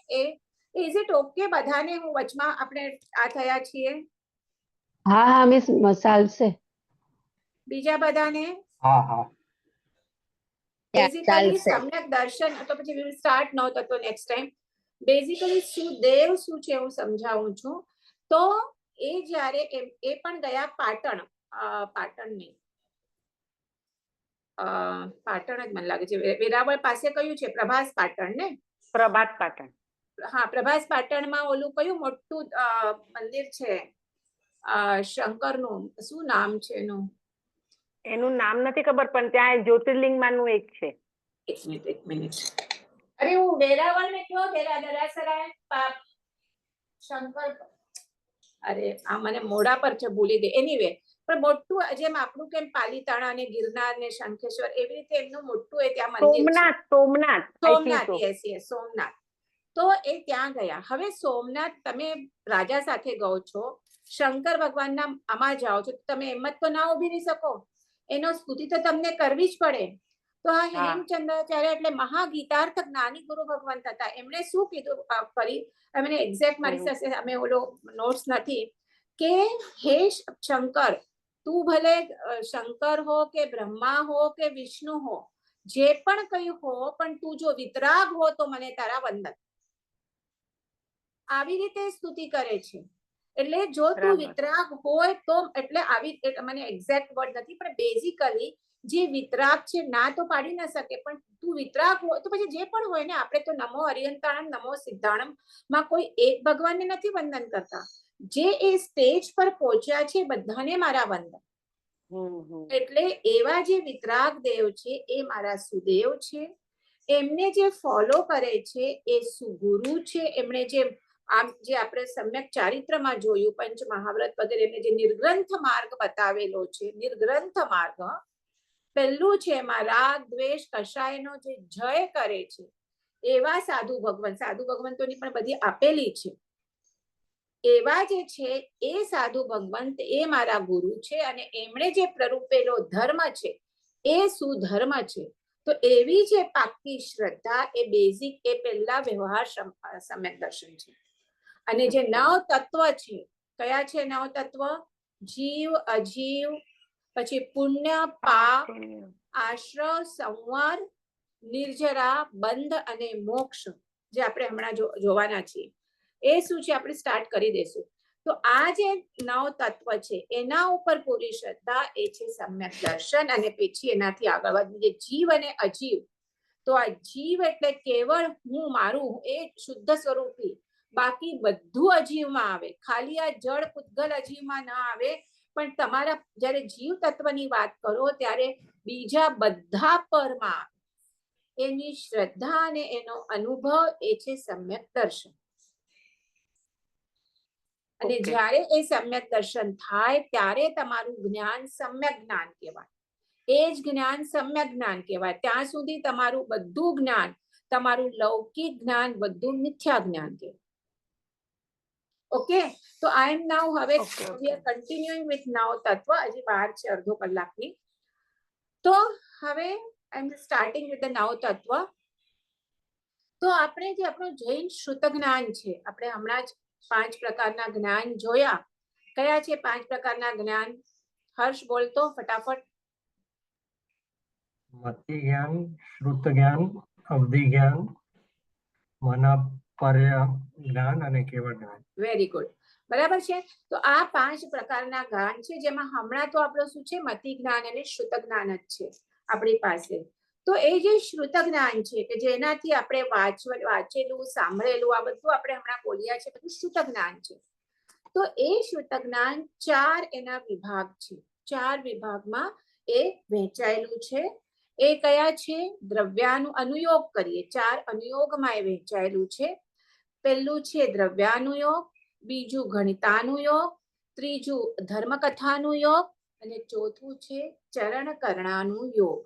ઇઝ ઇટ ઓકે બધાને હું વચમાં આપણે આ થયા છીએ? હા હા મિસ ચાલશે. બીજા બધાને હા હા બેઝિકલી સમ્યક દર્શન. તો પછી વી વિલ સ્ટાર્ટ નાઉ, તો નેક્સ્ટ ટાઈમ. બેઝિકલી સુદેવ શું છે હું સમજાવું છું. તો એ જ્યારે એ પણ ગયા પાટણ, પાટણ નહીં, પાટણ જ મને લાગે છે. વેરાવળ પાસે કયું છે? પ્રભાસ પાટણ ને? પ્રભાત પાટણ. હા, પ્રભાસ પાટણમાં ઓલું કયું મોટું મંદિર છે શંકરનું? શું નામ છે એનું? એનું નામ નથી ખબર, પણ ત્યાં જ્યોતિર્લિંગમાંનું એક છે. એક મિનિટ. અરે હું વેરાવળ ને કયો દરાસરા શંકર, અરે આ મને મોઢા પર છે, ભૂલી ગઈ. એનીવે, પણ મોટું જેમ આપણું કેમ પાલીતાણા ને ગિરનાર ને શંખેશ્વર, એવી રીતે એમનું મોટું એ ત્યાં મંદિર છે. Somnath, yes yes, Somnath. તો એ ત્યાં ગયા. હવે સોમનાથ તમે રાજા સાથે ગયો છો, શંકર ભગવાનના આમાં જાઓ છો, તમે એમ જ તો ના ઉભી રહી શકો. એનો સ્તુતિ તો તમને કરવી જ પડે. તો આ હેમચંદ્રાચાર્ય એટલે મહાગીતાર્થ જ્ઞાની ગુરુ ભગવાન હતા. એમણે શું કીધું? ફરી મને એક્ઝેક્ટ મારી સાથે અમે ઓલો નોટ્સ નથી, કે હે શંકર, તું ભલે શંકર હો કે બ્રહ્મા હો કે વિષ્ણુ હો, જે પણ કઈ હો, પણ તું જો વિતરાગ હો તો મને તારા વંદન. આવી રીતે સ્તુતિ કરે છે. એટલે જો તું વિતરાગ હોય તો, એટલે આવી, મને એક્ઝેક્ટ વર્ડ નથી, પણ બેઝિકલી જે વિતરાગ છે ના તો પાડી ન શકે, પણ તું વિતરાગ હોય તો પછી જે પણ હોય ને, આપણે તો નમો અરિયંતાણમ નમો સિદ્ધાણમ માં કોઈ એક ભગવાનને નથી વંદન કરતા. જે એ સ્ટેજ પર પહોંચ્યા છે બધાને મારા વંદન. એટલે એવા જે વિતરાગ દેવ છે એ મારા સુદેવ છે. એમને જે ફોલો કરે છે એ સુગુરુ છે. એમણે જે જે આપણે સમ્યક ચારિત્રમાં જોયું, પંચ મહાવ્રત વગેરે, એમને જે નિર્ગ્રંથ માર્ગ બતાવેલો છે, નિર્ગ્રંથ માર્ગ પહેલું છે એમાં રાગ દ્વેષ કષાયનો જે જય કરે છે એવા સાધુ ભગવંતોની પણ બધી આપેલી છે. એવા જે છે એ સાધુ ભગવંત એ મારા ગુરુ છે, અને એમણે જે પ્રરૂપેલો ધર્મ છે એ સુધર્મ છે. તો એવી જે પાકી શ્રદ્ધા, એ બેઝિક, એ પહેલા વ્યવહાર સમ્યક દર્શન છે. અને જે નવ તત્વ છે, કયા છે નવ તત્વ? જીવ, અજીવ, પછી પુણ્ય, પાપ, આશ્રવ, સંવર, નિર્જરા, બંધ અને મોક્ષ, જે આપણે હમણાં જોવાના છીએ. એ શું છે આપણે સ્ટાર્ટ કરી દેશું. તો તો આ જે 9 તત્વ છે એના ઉપર પૂરી શ્રદ્ધા એ છે સમ્યક દર્શન. અને પછી એનાથી આગળ વધીએ જીવ અને અજીવ. તો આ જીવ એટલે કેવળ હું મારું એ શુદ્ધ સ્વરૂપી, બાકી બધું અજીવમાં આવે. ખાલી આ જળ પૂતગલ અજીવમાં ન આવે, પણ તમારા જ્યારે જીવ તત્વની વાત કરો ત્યારે બીજા બધા પરમાં એની શ્રદ્ધા અને એનો અનુભવ એ છે સમ્યક દર્શન. અને જ્યારે એ સમ્યક દર્શન થાય ત્યારે તમારું જ્ઞાન સમ્યક જ્ઞાન કહેવાય. એ જ જ્ઞાન સમ્યક જ્ઞાન કહેવાય. ત્યાં સુધી તમારું બધું જ્ઞાન, તમારું લૌકિક જ્ઞાન બધું મિથ્યા જ્ઞાન કહેવાય. ઓકે, તો આઈ એમ નાઉ હવે we are continuing with now તત્વ. હજી વાર છે અડધો કલાકની. તો હવે આઈ એમ સ્ટાર્ટિંગ વિથ ધ નવ તત્વ. તો આપણે જે આપણું જૈન શ્રુત જ્ઞાન છે, આપણે હમણાં જ 5 પ્રકારના જ્ઞાન જોયા. કયા છે 5 પ્રકારના જ્ઞાન? હર્ષ બોલતો ફટાફટ. મતિ જ્ઞાન, શ્રુત જ્ઞાન, અવધિ જ્ઞાન, મનપર્ય જ્ઞાન અને કેવળ જ્ઞાન. વેરી ગુડ, બરાબર છે. તો આ 5 પ્રકારના જ્ઞાન છે, જેમાં હમણાં તો આપણું શું છે મતિ જ્ઞાન અને શ્રુત જ્ઞાન જ છે આપણી પાસે. તો એ જે શ્રુત જ્ઞાન છે કે જેનાથી આપણે વાંચેલું સાંભળેલું આ બધું આપણે હમણાં બોલ્યા છે, બધું શ્રુત જ્ઞાન છે. તો એ શ્રુત જ્ઞાન 4 એના વિભાગ છે. 4 વિભાગમાં એ વહેંચાયેલું છે. એ કયા છે? દ્રવ્યાનું અનુયોગ કરીએ, 4 અનુયોગમાં એ વહેંચાયેલું છે. પહેલું છે દ્રવ્યાનુયોગ, બીજું ગણિતાનુયોગ, ત્રીજું ધર્મકથાનુયોગ અને ચોથું છે ચરણ કરણાનુયોગ.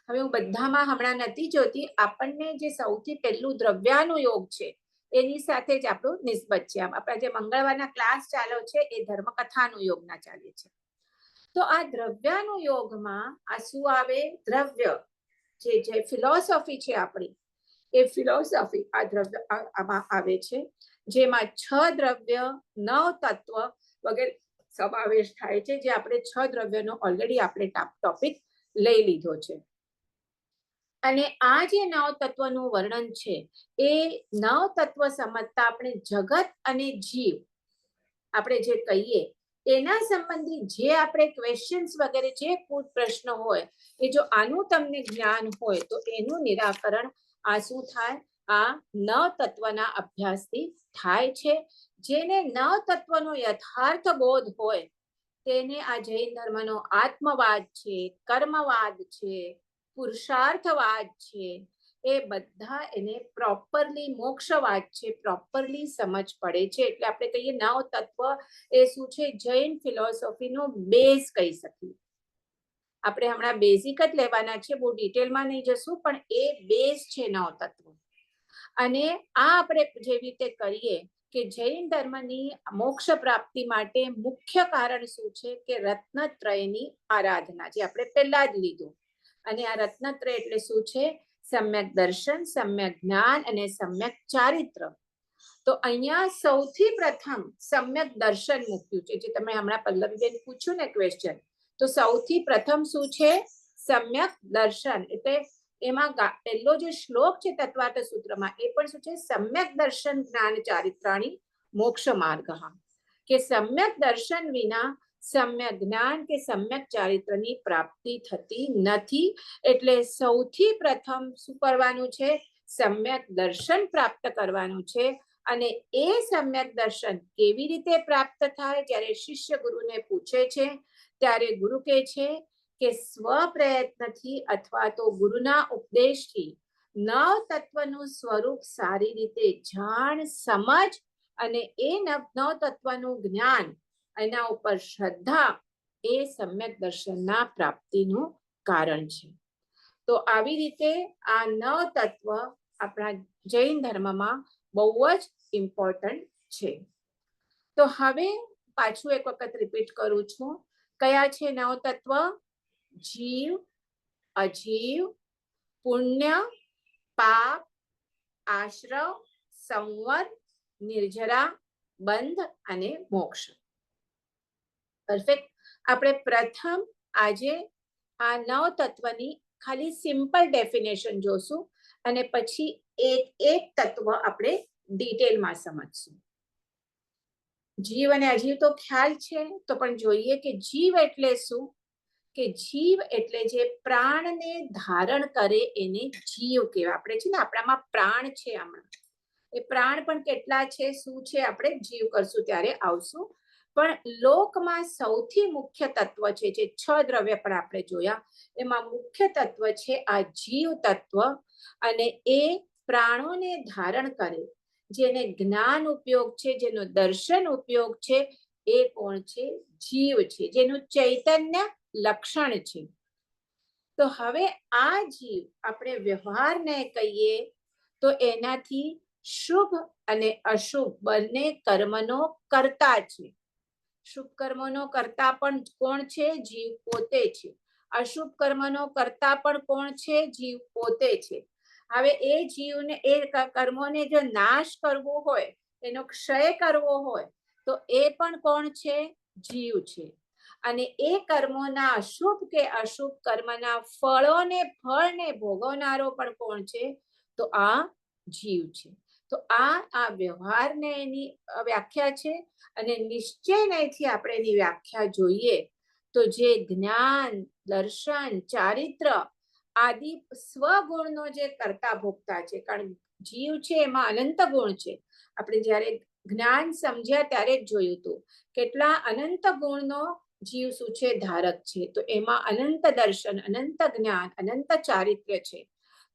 હવે હું બધામાં હમણાં નથી જોતી, આપણને જે સૌથી પહેલું દ્રવ્યાનુયોગ છે એની સાથે જ આપણું નિસ્બત છે. આપણા જે મંગળવારના ક્લાસ ચાલે છે એ ધર્મકથાનુયોગના ચાલે છે. તો આ દ્રવ્યાનુયોગમાં આ શું આવે? દ્રવ્ય જે ફિલોસોફી છે આપણી, એ ફિલોસોફી આ દ્રવ્ય આમાં આવે છે, જેમાં 6 દ્રવ્ય, 9 તત્વ વગેરે સમાવેશ થાય છે. જે આપણે 6 દ્રવ્યનો ઓલરેડી આપણે ટોપિક લઈ લીધો છે. અને આ જે 9 તત્વનું વર્ણન છે એ 9 તત્વ સમજતા આપણે જગત અને જીવ આપણે જે કહીએ એના સંબંધી જે આપણે ક્વેશ્ચન્સ વગેરે જે પ્રશ્ન હોય, એ જો આનું તમને જ્ઞાન હોય તો એનું નિરાકરણ આ શું થાય? આ 9 તત્વના અભ્યાસથી થાય છે. જેને 9 તત્વનો યથાર્થ બોધ હોય તેને આ જૈન ધર્મનો આત્મવાદ છે, કર્મવાદ છે, પુરુષાર્થવાદ છે, એ બધા એને પ્રોપરલી મોક્ષવાદ છે, પ્રોપરલી સમજ પડે છે. એટલે આપણે કહીએ 9 તત્વ એ શું છે? જૈન ફિલોસોફીનો બેઝ કહી શકીએ. આપણે હમણાં બેઝિક જ લેવાના છે, બહુ ડિટેલમાં નહીં જશું, પણ એ બેઝ છે 9 તત્વ. અને આ આપણે જેવી રીતે કરીએ કે જૈન ધર્મની મોક્ષ પ્રાપ્તિ માટે મુખ્ય કારણ શું છે? કે રત્નત્રયની આરાધના, જે આપણે પહેલા જ લીધું. અને આ રત્નત્રય એટલે શું છે? સમ્યક દર્શન, સમ્યક જ્ઞાન અને સમ્યક ચારિત્ર. તો અહીંયા સૌથી પ્રથમ સમ્યક દર્શન મૂક્યું છે, જે તમે હમણાં પલ્લવીબેન પૂછ્યું ને ક્વેશ્ચન, તો સૌથી પ્રથમ શું છે? સમ્યક દર્શન. એટલે એમાં પહેલો જે શ્લોક છે તત્વાર્થ સૂત્રમાં એ પણ શું છે? સમ્યક દર્શન જ્ઞાન ચારિત્રાણી મોક્ષ માર્ગ. કે સમ્યક દર્શન વિના સમ્યક જ્ઞાન કે સમ્યક ચારિત્રની પ્રાપ્તિ થતી નથી. એટલે સૌથી પ્રથમ શું કરવાનું છે? સમ્યક દર્શન પ્રાપ્ત કરવાનું છે. અને એ સમ્યક દર્શન કેવી રીતે પ્રાપ્ત થાય? જ્યારે શિષ્ય ગુરુને પૂછે છે ત્યારે ગુરુ કહે છે કે સ્વ પ્રયત્નથી અથવા તો ગુરુના ઉપદેશથી 9 તત્વનું સ્વરૂપ સારી રીતે જાણ, સમજ અને એ 9 તત્વનું જ્ઞાન, એના ઉપર શ્રદ્ધા, એ સમ્યક દર્શનના પ્રાપ્તિનું કારણ છે. તો આવી રીતે આ 9 તત્વ આપણા જૈન ધર્મમાં બહુ જ ઇમ્પોર્ટન્ટ છે. તો હવે પાછું એક વખત રિપીટ કરું છું. કયા છે 9 તત્વ? જીવ, અજીવ, પુણ્ય, પાપ, આશ્રવ, સંવર, નિર્જરા, બંધ અને મોક્ષ. પરફેક્ટ. આપણે પ્રથમ આજે આ 9 તત્વની ખાલી સિમ્પલ ડેફિનેશન જોશું અને પછી એક તત્વ આપણે ડિટેલમાં સમજશું. જીવ અને અજીવ તો ખ્યાલ છે, તો પણ જોઈએ કે જીવ એટલે શું? કે જીવ એટલે જે પ્રાણને ધારણ કરે એને જીવ કહેવાય. આપણે છે ને આપણામાં પ્રાણ છે, હમણાં એ પ્રાણ પણ કેટલા છે, શું છે, આપણે જીવ કરશું ત્યારે આવશું. પણ લોકમાં સૌથી મુખ્ય તત્વ છે, જે 6 દ્રવ્ય પણ આપણે જોયા, એમાં મુખ્ય તત્વ છે આ જીવ તત્વ. અને એ પ્રાણોને ધારણ કરે, જેને જ્ઞાન ઉપયોગ છે, જેનો દર્શન ઉપયોગ છે, એ કોણ છે? જીવ છે, જેનું ચૈતન્ય લક્ષણ છે. તો હવે આ જીવ આપણે વ્યવહારને કહીએ તો એનાથી શુભ અને અશુભ બંને કર્મનો કર્તા છે. શુભ કર્મનો કર્તા પણ કોણ છે? જીવ પોતે છે. અશુભ કર્મનો કર્તા પણ કોણ છે? જીવ પોતે છે. હવે એ જીવને એ કર્મોને જો નાશ કરવો હોય, એનો ક્ષય કરવો હોય, તો એ પણ કોણ છે? જીવ છે. અને એ કર્મોના શુભ કે અશુભ કર્મના ફળને ભોગવનારો પણ કોણ છે? તો આ જીવ છે. તો આ વ્યવહારને એની વ્યાખ્યા છે. અને નિશ્ચયથી આપણે એની વ્યાખ્યા જોઈએ તો જે જ્ઞાન, દર્શન, ચારિત્ર આદિ સ્વગુણનો જે કરતા ભોગતા છે, કારણ જીવ છે એમાં અનંત ગુણ છે. આપણે જ્યારે જ્ઞાન સમજ્યા ત્યારે જ જોયું હતું કેટલા અનંત ગુણનો જીવ શું છે? ધારક છે. તો એમાં અનંત દર્શન, અનંત જ્ઞાન, અનંત ચારિત્ર્ય છે.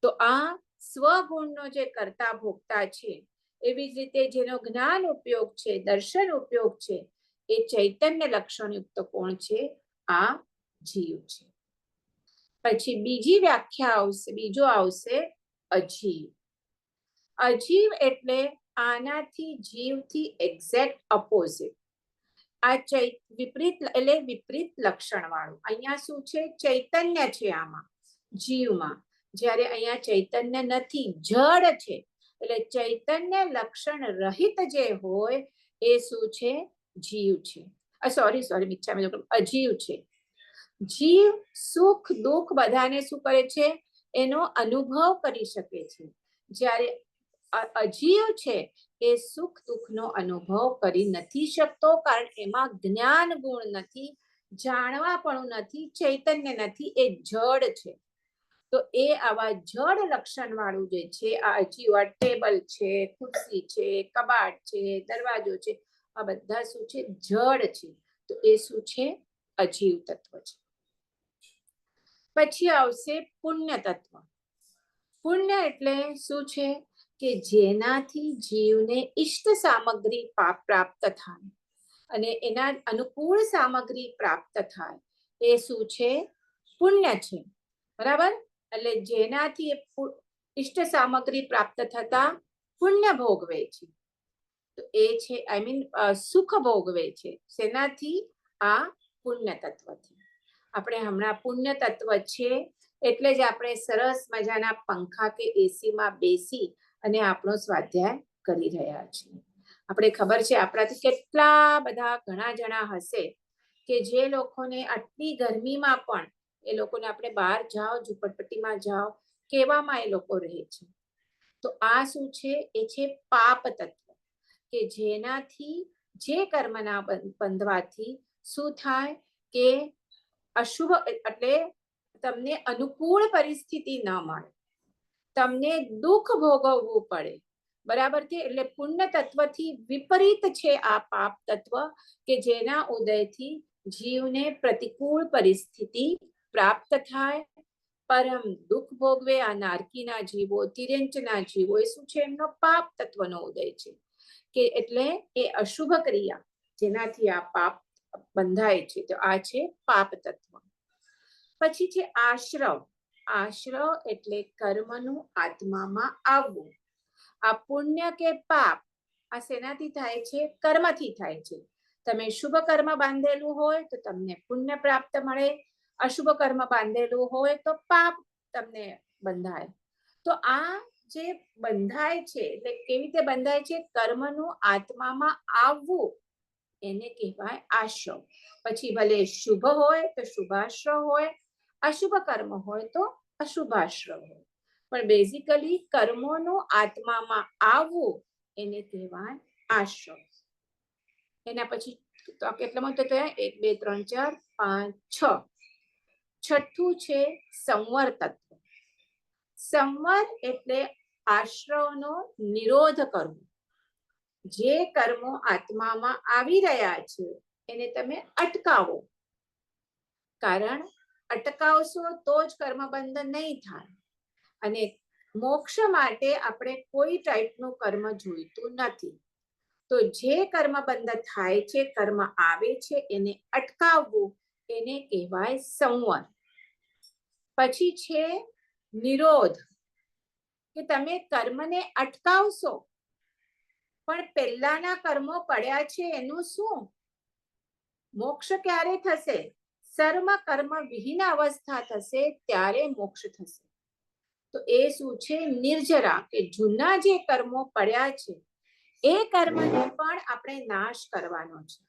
તો આ સ્વગુણનો જે કરતા ભોગતા છે, એવી જ રીતે જેનો જ્ઞાન ઉપયોગ છે, દર્શન ઉપયોગ છે, એ ચૈતન્ય લક્ષણયુક્ત કોણ છે? આ જીવ છે. પછી બીજી વ્યાખ્યા આવશે, બીજો આવશે અજીવ. અજીવ એટલે આનાથી જીવથી એક્ઝેક્ટ અપોઝિટ. આ વિપરીત એટલે વિપરીત લક્ષણ વાળું. અહીંયા શું છે? ચૈતન્ય છે આમાં, જીવમાં. જ્યારે અહીંયા ચૈતન્ય નથી, જડ છે. એટલે ચૈતન્ય લક્ષણ રહિત જે હોય એ શું છે? જીવ છે. અજીવ છે. જીવ સુખ દુઃખ બધાને શું કરે છે? એનો અનુભવ કરી શકે છે. જ્યારે અજીવ છે એ સુખ દુઃખનો અનુભવ કરી નથી શકતો, કારણ એમાં જ્ઞાન ગુણ નથી, જાણવા પણ નથી, ચૈતન્ય નથી, એ જડ છે. તો એ આવા જડ લક્ષણ વાળું જે છે આ અજીવ, આ ટેબલ છે, ખુરશી છે, કબાટ છે, દરવાજો છે, આ બધા શું છે? જડ છે. તો એ શું છે? અજીવ તત્વ છે. પછી આવશે પુણ્ય તત્વ. પુણ્ય એટલે શું છે? કે જેનાથી જીવને ઈષ્ટ સામગ્રી પ્રાપ્ત થાય અને એના અનુકૂળ સામગ્રી પ્રાપ્ત થાય, એ શું છે? પુણ્ય છે. બરાબર? એટલે જેનાથી ઈષ્ટ સામગ્રી પ્રાપ્ત થતા પુણ્ય ભોગવે છે, તો એ છે સુખ ભોગવે છે. શેનાથી? આ પુણ્ય તત્વથી. આપણે હમણાં પુણ્ય તત્વ છે એટલે જ આપણે સરસ મજાના પંખા કે એસીમાં બેસી અને આપણો સ્વાધ્યાય કરી રહ્યા છીએ. આપણે ખબર છે આપણાથી કેટલા બધા ઘણા જણા હશે કે જે લોકોને આટલી ગરમીમાં પણ એ લોકોને આપણે બહાર જાઓ, ઝુંપડપટ્ટીમાં જાઓ, કેવામાં એ લોકો રહે છે. તો આ શું છે? એ છે પાપ તત્વ. કે જેનાથી જે કર્મના બંધવાથી શું થાય? કે અશુભ એટલે તમને અનુકૂળ પરિસ્થિતિ ન મળે, તમને દુઃખ ભોગવવું પડે. બરાબર છે? એટલે પુણ્ય તત્વથી વિપરીત છે આ પાપ તત્વ, કે જેના ઉદયથી જીવને પ્રતિકૂળ પરિસ્થિતિ પ્રાપ્ત થાય, પરમ દુઃખ ભોગવે. આ નારકીના જીવો, તિર્યંચના જીવો, એ શું છે? એમનો પાપ તત્વનો ઉદય છે. કે એટલે એ અશુભ ક્રિયા જેનાથી આ પાપ બંધાય છે, તો આ છે પાપ તત્વ. પછી છે આશ્રવ. આશ્રવ એટલે કર્મનું આત્મામાં આવવું. આ પુણ્ય કે પાપ આ શેનાથી થાય છે? કર્મથી થાય છે. તમે શુભ કર્મ બાંધેલું હોય તો તમને પુણ્ય પ્રાપ્ત મળે, અશુભ કર્મ બાંધેલું હોય તો પાપ તમને બંધાય. તો આ જે બંધાય છે એટલે કેવી રીતે બંધાય છે? કર્મનું આત્મામાં આવવું, એને કહેવાય આશ્રવ. પછી ભલે શુભ હોય તો શુભાશ્રવ હોય, અશુભ કર્મ હોય તો અશુભાશ્રવ હોય, પણ બેઝિકલી કર્મોનું આત્મામાં આવવું એને કહેવાય આશ્રવ. એના પછી તો કેટલામાં તો 1 2 3 4 5 6. છઠ્ઠું છે સંવર તત્વ. સંવર એટલે આશ્રવનો નિરોધ કરવો. જે કર્મો આત્મામાં આવી રહ્યા છે એને તમે અટકાવો. કારણ અટકાવશો તો જ કર્મ બંધન નહીં થાય. અને મોક્ષ માટે આપણે કોઈ ટાઈપનું કર્મ જોઈતું નથી. તો જે કર્મ બંધ થાય છે, કર્મ આવે છે, એને અટકાવવું, એને કહેવાય સંવર. પછી છે નિરોધ, કે તમે કર્મને અટકાવશો પણ પહેલાના કર્મો પડ્યા છે એનું શું? મોક્ષ ક્યારે થશે? સર્વ કર્મ વિહીન અવસ્થા થશે ત્યારે મોક્ષ થશે. તો એ શું છે? નિર્જરા, કે જૂના જે કર્મો પડ્યા છે એ કર્મને પણ આપણે નાશ કરવાનો છે.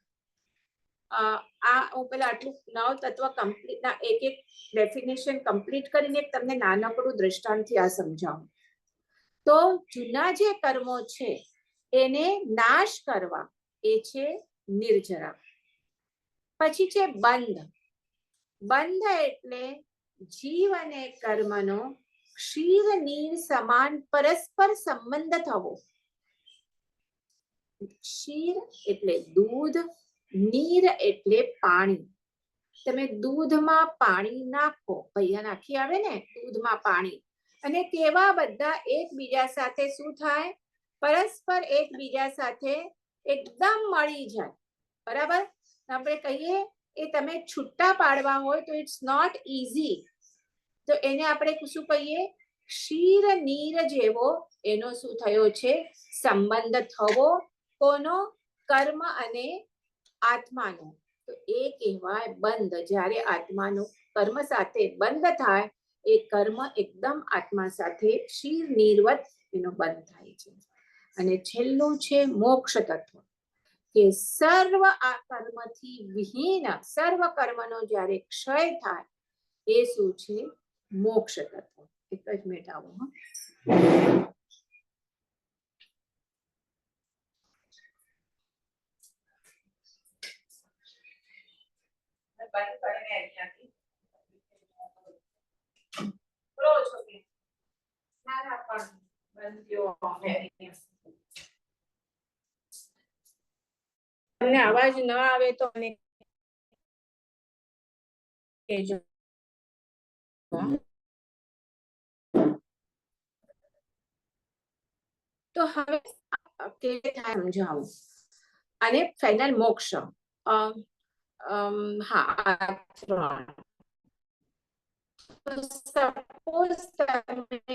હું પેલા આટલું 9 તત્વ કમ્પ્લીટ ના એક ડેફિનેશન કમ્પ્લીટ કરીને તમને નાનકડું દ્રષ્ટાંતથી આ સમજાવું. તો જૂના જે કર્મો છે એને નાશ કરવા, એ છે નિર્જરા. પછી છે બંધ. બંધ એટલે જીવ અને કર્મનો ક્ષીર નીર સમાન પરસ્પર સંબંધ થવો. ક્ષીર એટલે દૂધ, નીર એટલે પાણી. તમે દૂધમાં પાણી નાખો, ભૈયા નાખી આવે ને દૂધમાં પાણી, અને કેવા બધા એકબીજા સાથે શું થાય? પરસ્પર એકબીજા સાથે એકદમ મળી જાય. બરાબર? આપણે કહીએ એ તમે છૂટા પાડવા હોય તો ઇટ્સ નોટ ઇઝી. તો એને આપણે શું કહીએ? ક્ષીર નીર જેવો એનો શું થયો છે? સંબંધ થવો. કોનો? કર્મ અને આત્માનો. તો એ કહેવાય બંધ. જ્યારે આત્માનું કર્મ સાથે બંધ થાય, એ કર્મ એકદમ આત્મા સાથે ક્ષીર નીરવત એનો બંધ થાય છે. અને છેલ્લું છે મોક્ષ તત્વ, કે સર્વ આ કર્મથી વિહીન સર્વ કર્મનો જ્યારે ક્ષય થાય, એ શું છે? મોક્ષ તત્વ. એક જ મિનિટ આવો. બંધ કરીને અહીંયાથી ક્લોઝ ઓકે. ના ના પણ બંધ્યો તમને અવાજ ન આવે તો મને કહેજો. તો હવે કેવી રીતે સમજાવું અને ફાઇનલ મોક્ષ. હા, સપોઝ તમે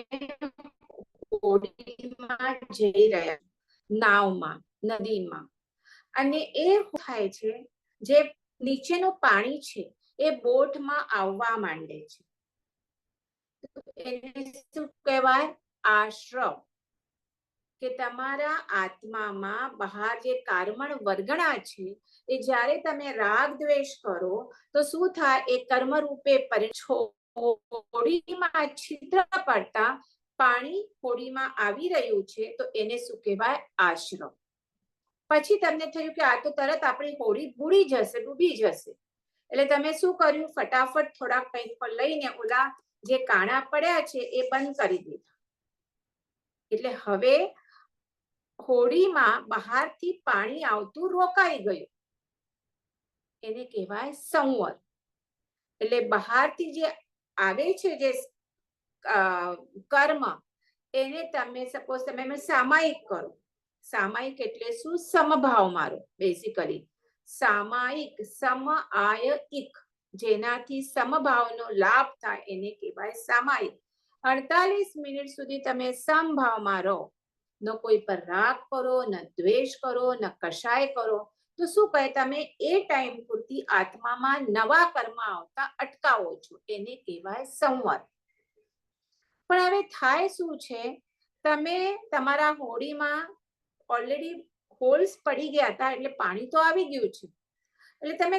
હોડીમાં જઈ રહ્યા, નાવમાં, નદીમાં, અને એ થાય છે જે નીચેનું પાણી છે એ બોટમાં આવવા માંડે છે. એને શું કહેવાય? આશ્રવ. કે તમારા આત્મામાં બહાર જે કર્મણ વર્ગણા છે, એ જ્યારે તમે રાગ દ્વેષ કરો તો શું થાય? એ કર્મ રૂપે હોડીમાં છિદ્ર પડતા પાણી હોડીમાં આવી રહ્યું છે, તો એને શું કહેવાય? આશ્રવ. પછી તમને થયું કે આ તો તરત આપણી હોડી બુડી જશે, ડૂબી જશે. એટલે તમે શું કર્યું? ફટાફટ થોડાક કંઈક પર લઈને ઓલા જે કાણા પડ્યા છે એ બંધ કરી દીધા. એટલે હવે હોડીમાં બહારથી પાણી આવતું રોકાઈ ગયું. એને કહેવાય સંવર. એટલે બહારથી જે આવે છે જે કર્મ, એને તમે સપોઝ તમે સામાયિક કરો. સામાયિક એટલે શું? સમભાવ મારો. બેઝિકલી સામાયિક, સમ આય ઇક, જેનાથી સમભાવનો લાભ થાય એને કહેવાય સામાયિક. 48 મિનિટ સુધી તમે સમભાવમાં રહો. ન કોઈ પર રાગ કરો, ન દ્વેષ કરો, ન કશાય કરો. તો શું કહે? તમે એ ટાઈમ પૂરતી આત્મામાં નવા કર્મ આવતા અટકાવો છો. એને કહેવાય સંવર. પણ હવે થાય શું છે? તમે તમારા હોડીમાં ઓલરેડી હોલ્સ પડી ગયા હતા, એટલે પાણી તો આવી ગયું છે. એટલે તમે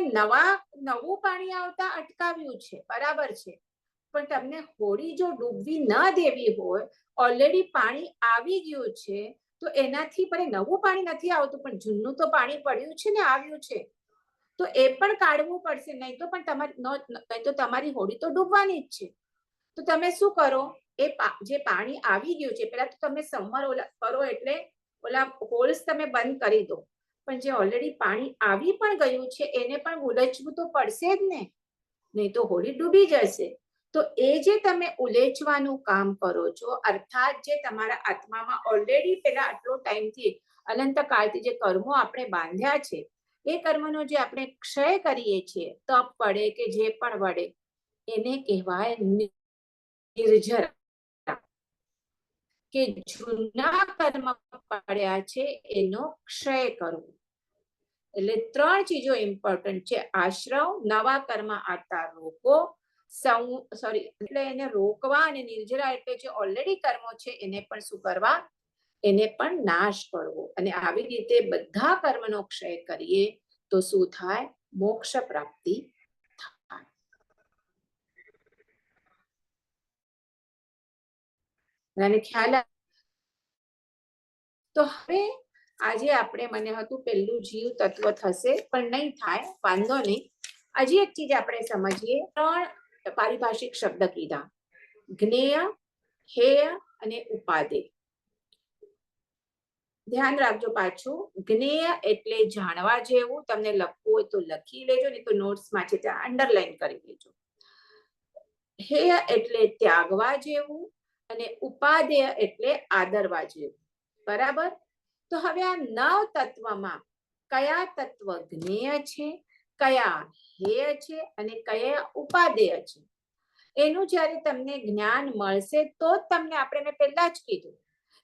નવું પાણી આવતા અટકાવ્યું છે, બરાબર છે. પણ તમને હોડી જો ડૂબવી ન દેવી હોય, ઓલરેડી પાણી આવી ગયું છે, તો તો એનાથી ભલે નવું પાણી નથી આવતું પણ જૂનું તો પાણી પડ્યું છે ને, આવ્યું છે, તો એ પણ કાઢવું પડશે, નહીં તો પણ નહીં તો તમારી હોડી તો ડૂબવાની જ છે. તો તમે શું કરો, એ જે પાણી આવી ગયું છે પેલા તો તમે સમર કરો એટલે ઓલા હોલ્સ તમે બંધ કરી દો, પણ જે ઓલરેડી પાણી આવી પણ ગયું છે એને પણ ઉલચવું તો પડશે જ ને, નહીં તો હોડી ડૂબી જશે. તો એ જે તમે ઉલેચવાનું કામ કરો છો, અર્થાત જે તમારા આત્મામાં ઓલરેડી પેલા આટલો ટાઈમથી અનંત કાળથી જે કર્મો આપણે બાંધ્યા છે, એ કર્મનો જે આપણે ક્ષય કરીએ છીએ તપ વડે કે જે પણ વડે, એને કહેવાય નિર્જરા. કે જૂના કર્મ પડ્યા છે એનો ક્ષય કરવો. એટલે 3 ચીજો ઇમ્પોર્ટન્ટ છે: આશ્રવ, નવા કર્મ આતા રોકો, એટલે એને રોકવા, અને નિર્જરા એટલે જે ઓલરેડી કર્મો છે એને પણ શું કરવા, એને પણ નાશ કરવો. અને આવી રીતે બધા કર્મનો ક્ષય કરીએ તો શું થાય, મોક્ષ પ્રાપ્તિ થાય. મને ખ્યાલ. તો હવે આજે આપણે, મને હતું પહેલું જીવ તત્વ થશે પણ નહીં થાય, વાંધો નહીં. હજી એક ચીજ આપણે સમજીએ. 3 પારિભાષિક શબ્દ કીધા: જ્ઞેય, હેય અને ઉપાદેય. ધ્યાન રાખજો પાછું, જ્ઞેય એટલે જાણવા જેવું, તમને લખવું હોય તો લખી લેજો, નહીં તો નોટ્સમાં છે ત્યાં અંડરલાઈન કરી લેજો. હેય એટલે ત્યાગવા જેવું, અને ઉપાદેય એટલે આદરવા જેવું. બરાબર? તો હવે આ 9 તત્વમાં કયા તત્વ જ્ઞેય છે, કયા હેય છે અને કયા ઉપાદેય છે, એનું જ્યારે તમને જ્ઞાન મળશે તો જ તમને, આપણે મેં પહેલા જ કીધું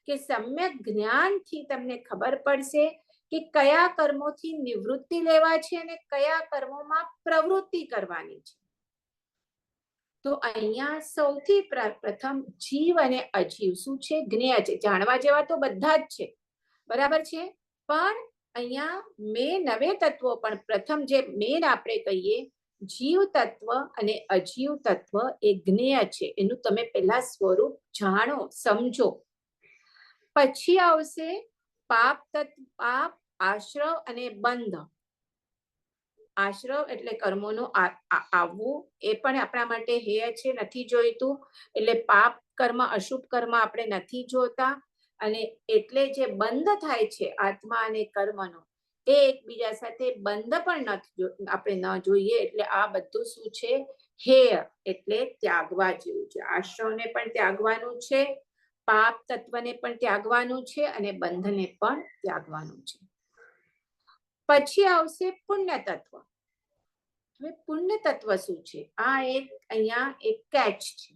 કે સમ્યક જ્ઞાનથી તમને ખબર પડશે કે કયા કર્મોથી નિવૃત્તિ લેવા છે અને કયા કર્મોમાં પ્રવૃત્તિ કરવાની છે. તો અહીંયા સૌથી પ્રથમ જીવ અને અજીવ શું છે, જ્ઞેય છે. જાણવા જેવા તો બધા જ છે, બરાબર છે, પણ અહીંયા મેં 9 તત્વો, પણ પ્રથમ જે મેન આપણે કહીએ જીવ તત્વ અને અજીવ તત્વ એ જ્ઞેય છે. એનું તમે પહેલા સ્વરૂપ જાણો, સમજો. પછી આવશે પાપ તત્વ, પાપ, આશ્રવ અને બંધ. આશ્રવ એટલે કર્મોનું આવવું, એ પણ આપણા માટે હેય છે, નથી જોઈતું. એટલે પાપ કર્મ, અશુભ કર્મ આપણે નથી જોતા. અને એટલે જે બંધ થાય છે આત્મા અને કર્મનો, એ એકબીજા સાથે બંધ પણ નથી, આપણે ન જોઈએ. એટલે આ બધું શું છે, હેય એટલે ત્યાગવા જેવું છે. આશ્રવને પણ ત્યાગવાનું છે, પાપ તત્વને પણ ત્યાગવાનું છે, અને બંધને પણ ત્યાગવાનું છે. પછી આવશે પુણ્ય તત્વ. હવે પુણ્ય તત્વ શું છે? આ અહીંયા એક કેચ છે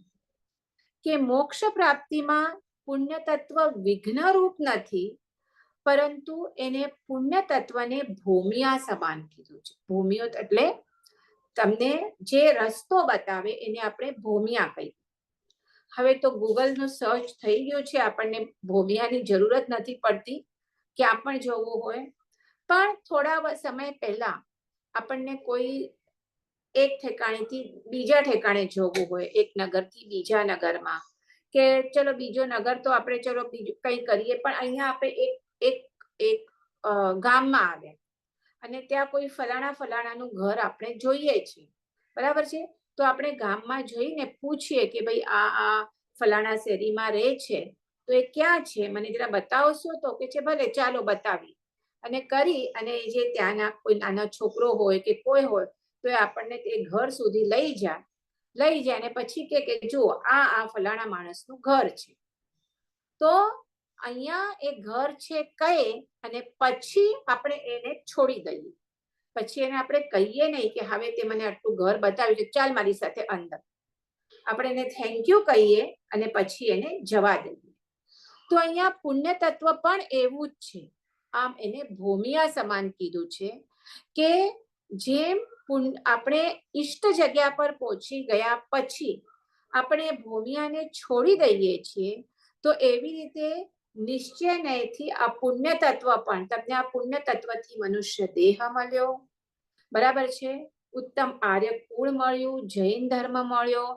કે મોક્ષ પ્રાપ્તિમાં પુણ્ય તત્વ વિઘ્નરૂપ નથી, પરંતુ એને પુણ્ય તત્વને ભૂમિયા સમાન કીધું છે. ભૂમિયો એટલે તમને જે રસ્તો બતાવે એને આપણે ભૂમિયા કહીએ. હવે તો ગૂગલનું સર્ચ થઈ ગયું છે, આપણને ભૂમિયાની જરૂરત નથી પડતી ક્યાં પણ જવું હોય. પણ થોડા સમય પહેલા આપણને કોઈ એક ઠેકાણેથી બીજા ઠેકાણે જવું હોય, એક નગરથી બીજા નગરમાં, કે ચલો બીજો નગર તો આપણે ચલો બીજું કંઈ કરીએ, પણ અહીંયા આપણે એક ગામમાં આવ્યા અને ત્યાં કોઈ ફલાણાનું ઘર આપણે જોઈએ છીએ, બરાબર છે. તો આપણે ગામમાં જઈને પૂછીએ કે ભાઈ આ ફલાણા શેરીમાં રહે છે, તો એ ક્યાં છે, મને જરા બતાવશો? તો કે છે ભલે, ચાલો બતાવી. અને કરી અને જે ત્યાંના કોઈ નાનો છોકરો હોય કે કોઈ હોય તો એ આપણને એ ઘર સુધી લઈ જાય અને પછી કે જુઓ આ ફલાણા માણસનું ઘર છે. તો અહીંયા એ ઘર છે કહે અને પછી આપણે એને છોડી દઈએ. પછી એને આપણે કહીએ નહીં કે હવે તે મને આટલું ઘર બતાવ્યું છે, ચાલ મારી સાથે અંદર. આપણે એને થેન્ક યુ કહીએ અને પછી એને જવા દઈએ. તો અહીંયા પુણ્ય તત્વ પણ એવું જ છે. આમ એને ભૂમિયા સમાન કીધું છે કે જેમ આપણે ઈષ્ટ જગ્યા પર પહોંચી ગયા પછી આપણે ભૂમિયાને છોડી દઈએ છીએ, તો એવી રીતે નિશ્ચયથી આ પુણ્ય તત્વ પણ, તમને આ પુણ્ય તત્વથી મનુષ્ય દેહ મળ્યો, બરાબર છે, ઉત્તમ આર્ય કુળ મળ્યું, જૈન ધર્મ મળ્યો,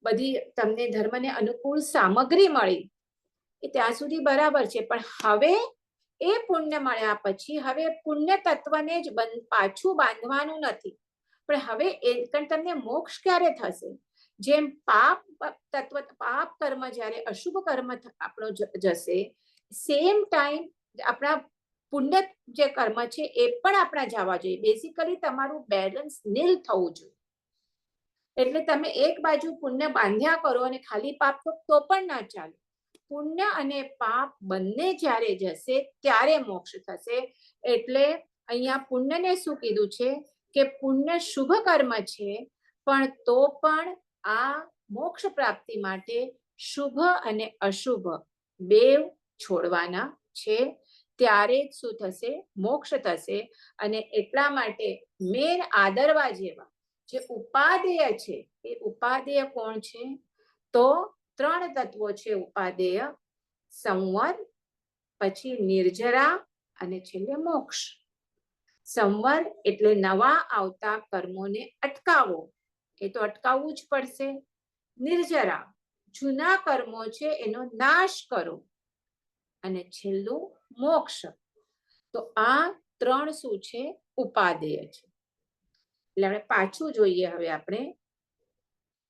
બધી તમને ધર્મને અનુકૂળ સામગ્રી મળી, એ ત્યાં સુધી બરાબર છે. પણ હવે એ પુણ્ય મળ્યા પછી હવે પુણ્ય તત્વને જ પાછું બાંધવાનું નથી, પણ હવે તમને મોક્ષ ક્યારે થશે? જેમ પાપ તત્વ, પાપ કર્મ જ્યારે અશુભ કર્મ આપણો જશે, સેમ ટાઈમ આપણા પુણ્ય જે કર્મ છે એ પણ આપણા જવા જોઈએ. બેઝિકલી તમારું બેલેન્સ નીલ થવું જોઈએ. એટલે તમે એક બાજુ પુણ્ય બાંધ્યા કરો અને ખાલી પાપ તો પણ ના ચાલે. પુણ્ય અને પાપ બંને જ્યારે જશે ત્યારે મોક્ષ થશે. એટલે અહીંયા પુણ્યને શું કીધું છે કે પુણ્ય શુભ કર્મ છે, પણ તો પણ આ મોક્ષ પ્રાપ્તિ માટે શુભ અને અશુભ બેવ છોડવાના છે, ત્યારે જ શું થશે? મોક્ષ થશે. અને એટલા માટે મેન આદરવા જેવા જે ઉપાદેય છે, એ ઉપાદેય કોણ છે? તો 3 તત્વો છે ઉપાદેય: સંવર, પછી નિર્જરા અને છેલ્લે મોક્ષ. સંવર એટલે નવા આવતા કર્મોને અટકાવો, એ તો અટકાવવું જ પડશે. નિર્જરા, જૂના કર્મો છે એનો નાશ કરો. અને છેલ્લું મોક્ષ. તો આ 3 શું છે? ઉપાદેય છે. એટલે આપણે પાછું જોઈએ. હવે આપણે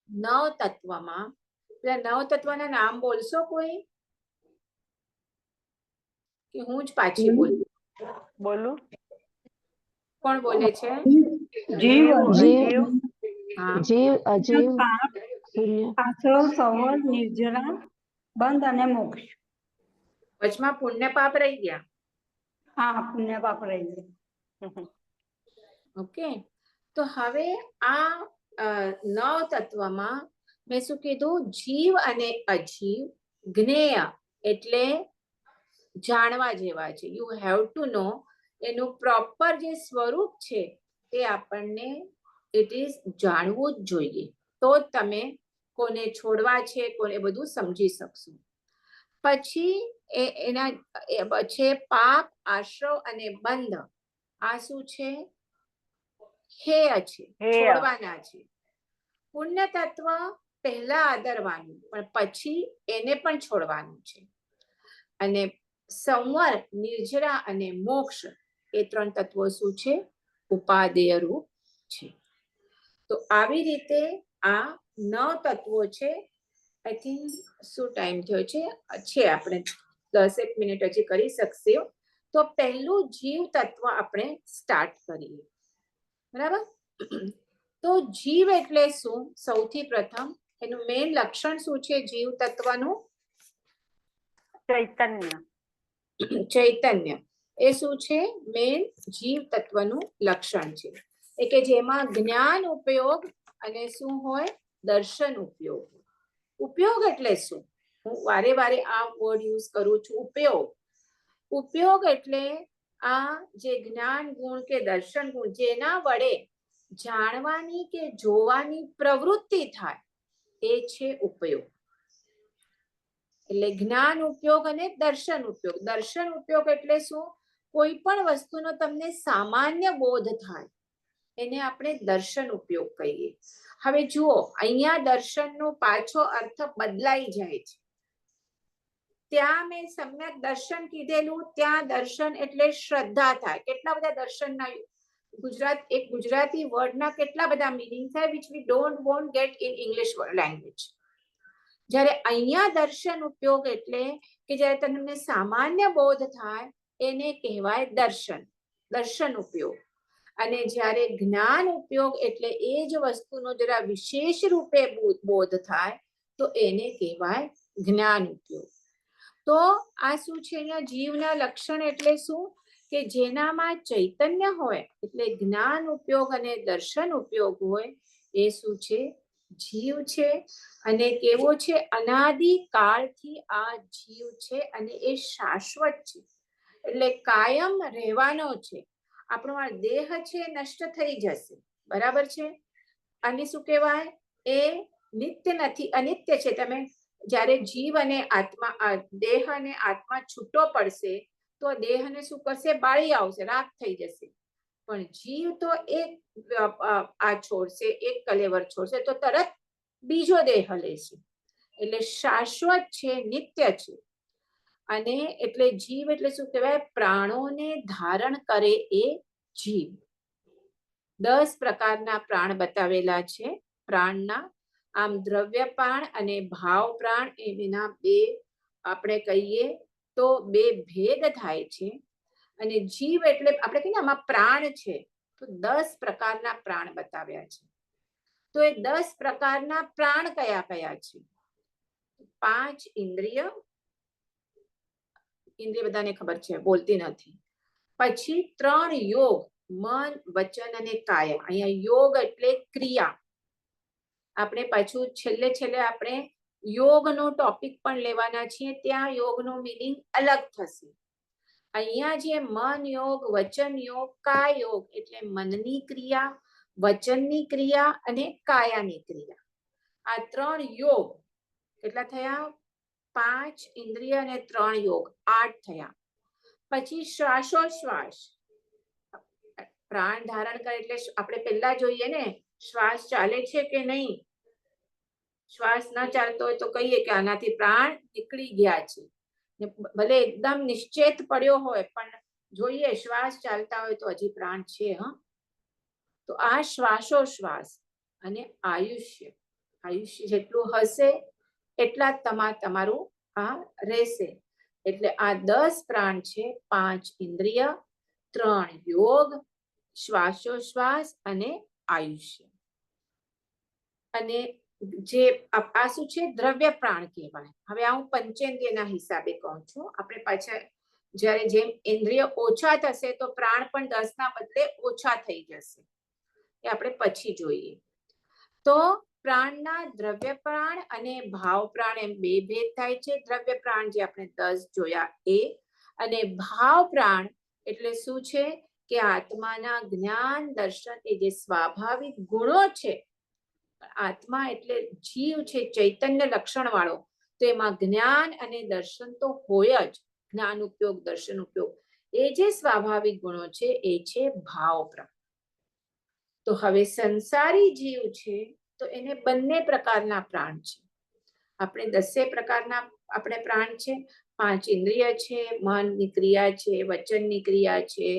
9 તત્વમાં, પેલા 9 તત્વના નામ બોલશો કોઈ? કે હું જ પાછી બોલું? બોલું. કોણ બોલે છે? જીવ, હા, જીવ, અજીવ, શૂન્ય. આશ્રવ, સંવર, નિર્જરા, બંધ અને મોક્ષ. વચમાં પુણ્ય પાપ રહી ગયા. હા, પુણ્ય પાપ રહી ગયા. ઓકે, તો હવે આ 9 તત્વમાં મેં શું કીધું? જીવ અને અજીવ. જ્ઞેય એટલે જાણવા જેવા છે. યુ હેવ ટુ નો. એનું પ્રોપર જે સ્વરૂપ છે એ આપણને ઇટ ઇઝ જાણવું જ જોઈએ, તો જ તમે કોને છોડવા છે, કોને બધું સમજી શકશો. પછી એના છે પાપ, આશ્રવ અને બંધ. આ શું છે? હેય છે, છોડવાના છે. પુણ્ય તત્વ પહેલા આદરવાનું, પણ પછી એને પણ છોડવાનું છે. અને સંવર, નિર્જરા અને મોક્ષ એ 3 તત્વો શું છે? ઉપાદેય રૂપ છે. તો આવી રીતે આ 9 તત્વો છે. આઈ થિંક શું ટાઈમ થયો છે? આપણે 10 મિનિટ હજી કરી શકશે. તો પહેલું જીવ તત્વ આપણે સ્ટાર્ટ કરીએ. બરાબર? તો જીવ એટલે શું? સૌથી પ્રથમ એનું મેઇન લક્ષણ શું છે જીવ તત્વનું? ચૈતન્ય. ચૈતન્ય એ શું છે? મેઇન જીવ તત્વનું લક્ષણ છે. એ કે જેમાં જ્ઞાન ઉપયોગ અને શું હોય? દર્શન ઉપયોગ. ઉપયોગ એટલે શું? હું વારે વારે આ વર્ડ યુઝ કરું છું, ઉપયોગ. ઉપયોગ એટલે આ જે જ્ઞાન ગુણ કે દર્શન ગુણ જેના વડે જાણવાની કે જોવાની પ્રવૃત્તિ થાય, એ છે ઉપયોગ. એટલે જ્ઞાન ઉપયોગ અને દર્શન ઉપયોગ. દર્શન ઉપયોગ એટલે શું? કોઈ પણ વસ્તુનો તમને સામાન્ય બોધ થાય, એને આપણે દર્શન ઉપયોગ કહીએ. હવે જુઓ, અહીંયા દર્શનનો પાછો અર્થ બદલાઈ જાય છે. ત્યાં મેં સમ્યક દર્શન કીધેલું, ત્યાં દર્શન એટલે શ્રદ્ધા થાય. કેટલા બધા દર્શનના એક ગુજરાતી વર્ડના કેટલા બધા મીનિંગ થાય which we don't want get in English language. જ્યારે અહીંયા દર્શન ઉપયોગ એટલે કે જ્યારે તમને સામાન્ય બોધ થાય, એને કહેવાય દર્શન, દર્શન ઉપયોગ. અને જ્યારે જ્ઞાન ઉપયોગ એટલે એ જ વસ્તુનો જરા વિશેષ રૂપે બોધ થાય, તો એને કહેવાય જ્ઞાન ઉપયોગ. તો આ શું છે? અહીંયા જીવના લક્ષણ એટલે શું? કે જેનામાં ચૈતન્ય હોય, એટલે જ્ઞાન ઉપયોગ અને દર્શન ઉપયોગ હોય, એ શું છે? જીવ છે. અને કેવો છે? અનાદિ કાળથી આ જીવ છે અને એ શાશ્વત છે, એટલે કાયમ રહેવાનો છે. આપણો આ દેહ છે નષ્ટ થઈ જશે, બરાબર છે? અને શું કહેવાય? એ નિત્ય નથી, અનિત્ય છે. તમે જ્યારે જીવ અને આત્મા, દેહ અને આત્મા છૂટો પડશે, તો દેહને શું કરશે? બાળી આવશે, રાખ થઈ જશે. પણ જીવ તો એક આ છોડશે, એક કલેવર છોડશે તો તરત બીજો દેહ લેશે. એટલે શાશ્વત છે, નિત્ય છે. અને એટલે જીવ એટલે શું કહેવાય? પ્રાણોને ધારણ કરે એ જીવ. 10 પ્રકારના પ્રાણ બતાવેલા છે પ્રાણના. આમ દ્રવ્ય પ્રાણ અને ભાવ પ્રાણ એના બે આપણે કહીએ તો બે ભેદ થાય છે. અને જીવ એટલે આપણે કહીએ આમાં પ્રાણ છે તો 10 પ્રકારના પ્રાણ બતાવ્યા છે. તો એ 10 પ્રકારના પ્રાણ કયા કયા છે? 5 ઇન્દ્રિય બધાને ખબર છે, બોલતી નથી. પછી 3 યોગ, મન, વચન અને કાયા. અહીંયા યોગ એટલે ક્રિયા. આપણે પાછું છેલ્લે આપણે યોગનો ટોપિક પણ લેવાના છીએ, ત્યાં યોગનો મીનિંગ અલગ થશે. અહીંયા જે મન યોગ, વચન યોગ, કાય યોગ એટલે મનની ક્રિયા, વચનની ક્રિયા અને કાયાની ક્રિયા. આ 3 યોગ કેટલા થયા? 5 ઇન્દ્રિય અને 3 યોગ 8 થયા. પછી શ્વાસોશ્વાસ, પ્રાણ ધારણ કરે એટલે આપણે પહેલા જોઈએ ને શ્વાસ ચાલે છે કે નહીં. શ્વાસ ન ચાલતો હોય તો કહીએ કે આનાથી પ્રાણ નીકળી ગયા છે. ભલે એકદમ નિશ્ચેત પડ્યો હોય પણ જોઈએ શ્વાસ ચાલતા હોય તો હજી પ્રાણ છે. તો આ શ્વાસોશ્વાસ અને આયુષ્ય જેટલું હશે એટલા તમારું આ રહેશે. એટલે આ 10 પ્રાણ છે, 5 ઇન્દ્રિય, 3 યોગ, શ્વાસોશ્વાસ અને આયુષ્ય. અને જે આ શું છે? દ્રવ્ય પ્રાણ કહેવાય. હવે આ હું પંચેન્દ્રિયના હિસાબે કહું છું. આપણે પાછા જ્યારે જેમ ઇન્દ્રિય ઓછા થશે તો પ્રાણ પણ 10 ના બદલે ઓછા થઈ જશે. એ આપણે પછી જોઈએ. તો પ્રાણના દ્રવ્ય પ્રાણ અને ભાવ પ્રાણ એમ બે ભેદ થાય છે. દ્રવ્ય પ્રાણ જે આપણે 10 જોયા એ, અને ભાવ પ્રાણ એટલે શું છે કે આત્માના જ્ઞાન, દર્શન એ જે સ્વાભાવિક ગુણો છે. આત્મા એટલે જીવ છે, ચૈતન્ય લક્ષણ વાળો, તો એમાં જ્ઞાન અને દર્શન તો હોય જ. જ્ઞાન ઉપયોગ, દર્શન ઉપયોગ, એ જે સ્વાભાવિક ગુણો છે એ છે ભાવ પ્રાણ. તો હવે સંસારી જીવ છે તો એને બંને પ્રકારના પ્રાણ છે. આપણે 10 પ્રકારના આપણે પ્રાણ છે. 5 ઇન્દ્રિય છે, મનની ક્રિયા છે, વચનની ક્રિયા છે,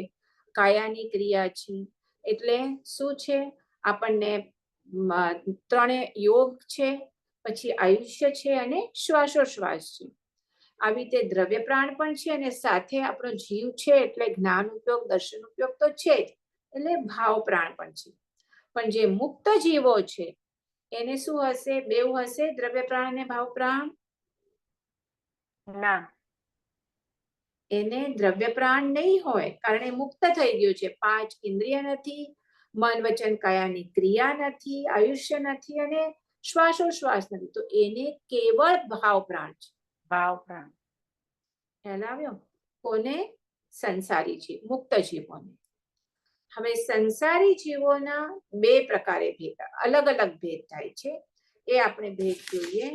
કાયાની ક્રિયા છે. એટલે શું છે? આપણને 3 યોગ છે, પછી આયુષ્ય છે અને શ્વાસોશ્વાસ છે. આવી રીતે દ્રવ્ય પ્રાણ પણ છે અને સાથે આપણો જીવ છે એટલે જ્ઞાન ઉપયોગ, દર્શન ઉપયોગ તો છે જ, એટલે ભાવ પ્રાણ પણ છે. પણ જે મુક્ત જીવો છે એને શું હશે? બેઉ હશે, દ્રવ્ય પ્રાણ અને ભાવ પ્રાણ? ના, એને દ્રવ્ય પ્રાણ નહીં હોય, કારણ એ મુક્ત થઈ ગયું છે. 5 ઇન્દ્રિય નથી, મન, વચન, કાયાની ક્રિયા નથી, આયુષ્ય નથી અને શ્વાસોશ્વાસ નથી. તો એને કેવળ ભાવ પ્રાણ છે. ભાવ પ્રાણ. ખ્યાલ આવ્યો? કોને? સંસારી જીવ, મુક્ત જીવોને. હવે સંસારી જીવોના 2 પ્રકારે ભેદ, અલગ અલગ ભેદ થાય છે. એ આપણે ભેદ જોઈએ.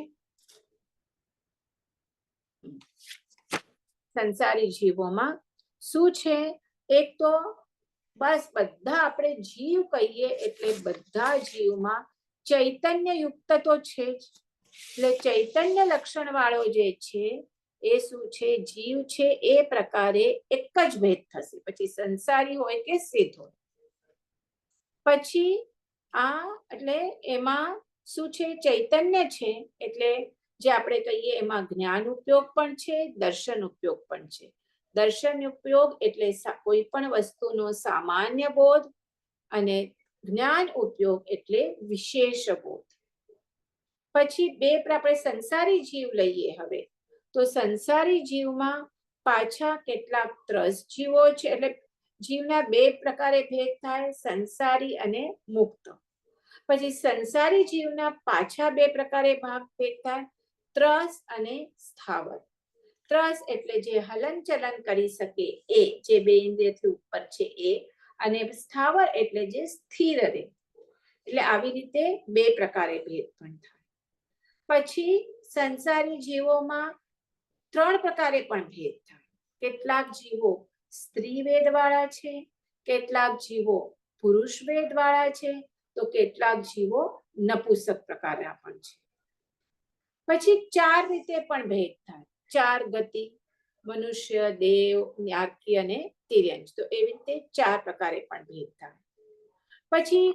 સંસારી જીવોમાં શું છે? એક તો બસ બધા આપણે જીવ કહીએ એટલે બધા જીવમાં ચૈતન્ય યુક્ત તો છે જ. એટલે ચૈતન્ય લક્ષણ વાળો જે છે એ શું છે? જીવ છે. એ પ્રકારે એક જ ભેદ થશે. પછી સંસારી હોય કે સિદ્ધ હોય. પછી આ એટલે એમાં શું છે? ચૈતન્ય છે એટલે જે આપણે કહીએ એમાં જ્ઞાન ઉપયોગ પણ છે, દર્શન ઉપયોગ પણ છે. દર્શન ઉપયોગ એટલે કોઈ પણ વસ્તુનો સામાન્ય બોધ, અને જ્ઞાન ઉપયોગ એટલે વિશેષ બોધ. પછી 2 આપણે સંસારી જીવ લઈએ. હવે તો સંસારી જીવમાં પાછા કેટલાક ત્રસ જીવો છે. એટલે જીવના 2 પ્રકારે ભેદ થાય, સંસારી અને મુક્ત. પછી સંસારી જીવના પાછા 2 પ્રકારે ભેદ થાય, ત્રસ અને સ્થાવર. ત્રસ એટલે જે હલન ચલન કરી શકે એ, જે 2 ઇન્દ્રિયથી ઉપર છે એ, અને સ્થાવર એટલે જે સ્થિર રહે. એટલે આવી રીતે 2 પ્રકારે ભેદ પણ થાય. પછી સંસારી જીવોમાં 3 પ્રકારે પણ ભેદ થાય. કેટલાક જીવો સ્ત્રી વેદ વાળા છે, કેટલાક જીવો પુરુષ વેદ વાળા છે, તો કેટલાક જીવો નપુંસક પ્રકારના પણ છે. પછી 4 રીતે પણ ભેદ થાય. 4 ગતિ, મનુષ્ય, દેવ, યાજ્ઞ અને તિર્યંશ. તો એવી રીતે 4 પ્રકારે પણ ભેદ થાય. પછી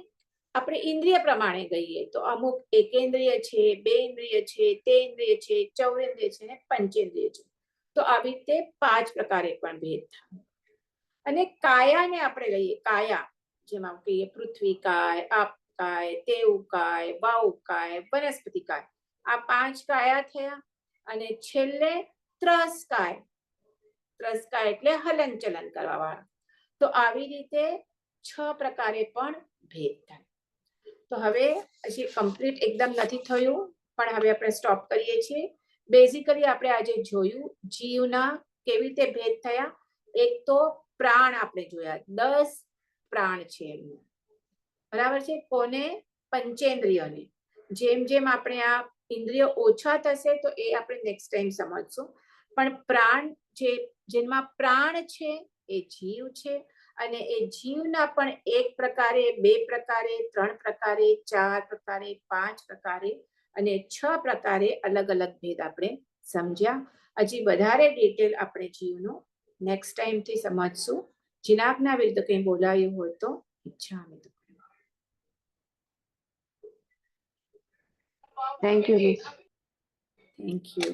આપણે ઇન્દ્રિય પ્રમાણે ગઈએ તો અમુક એકેન્દ્રિય છે, 2 ઇન્દ્રિય છે, 3 ઇન્દ્રિય છે, 4 ઇન્દ્રિય છે અને પંચેન્દ્રિય છે. તો આવી રીતે 5 પ્રકારે પણ ભેદ થાય. અને કાયાને આપણે લઈએ, કાયા જેમાં કહીએ પૃથ્વી કાય, આપ કાય, તેવ કાય, વાયુ કાય, વનસ્પતિ કાય. આ 5 કાયા થયા. અને છેલ્લે ત્રસકાય. ત્રસકાય એટલે હલન ચલન કરવા વાળા. તો આવી રીતે 6 પ્રકારે પણ ભેદ થાય. તો હવે હજી કમ્પ્લીટ એકદમ નથી થયું, પણ હવે આપણે સ્ટોપ કરીએ છીએ. બેઝિકલી આપણે આજે જોયું જીવના કેવી રીતે ભેદ થયા. એક તો પ્રાણ આપણે જોયા, 10 પ્રાણ છે એમના, બરાબર છે. કોને? પંચેન્દ્રિયોને. જેમ જેમ આપણે આ ઇન્દ્રિયો ઓછા થશે તો એ આપણે નેક્સ્ટ ટાઈમ સમજશું. પણ પ્રાણ જેમાં પ્રાણ છે એ જીવ છે. અને એ જીવના પણ 1 પ્રકારે, 2 પ્રકારે, 3 પ્રકારે, 4 પ્રકારે, 5 પ્રકારે અને 6 પ્રકારે અલગ અલગ ભેદ આપણે સમજ્યા. હજી વધારે ડિટેલ આપણે જીવનું નેક્સ્ટ ટાઈમથી સમજશું. જીનાબના વિરુદ્ધ કંઈ બોલાયું હોય તો ઈચ્છા અમે. Thank you, Miss. Thank you.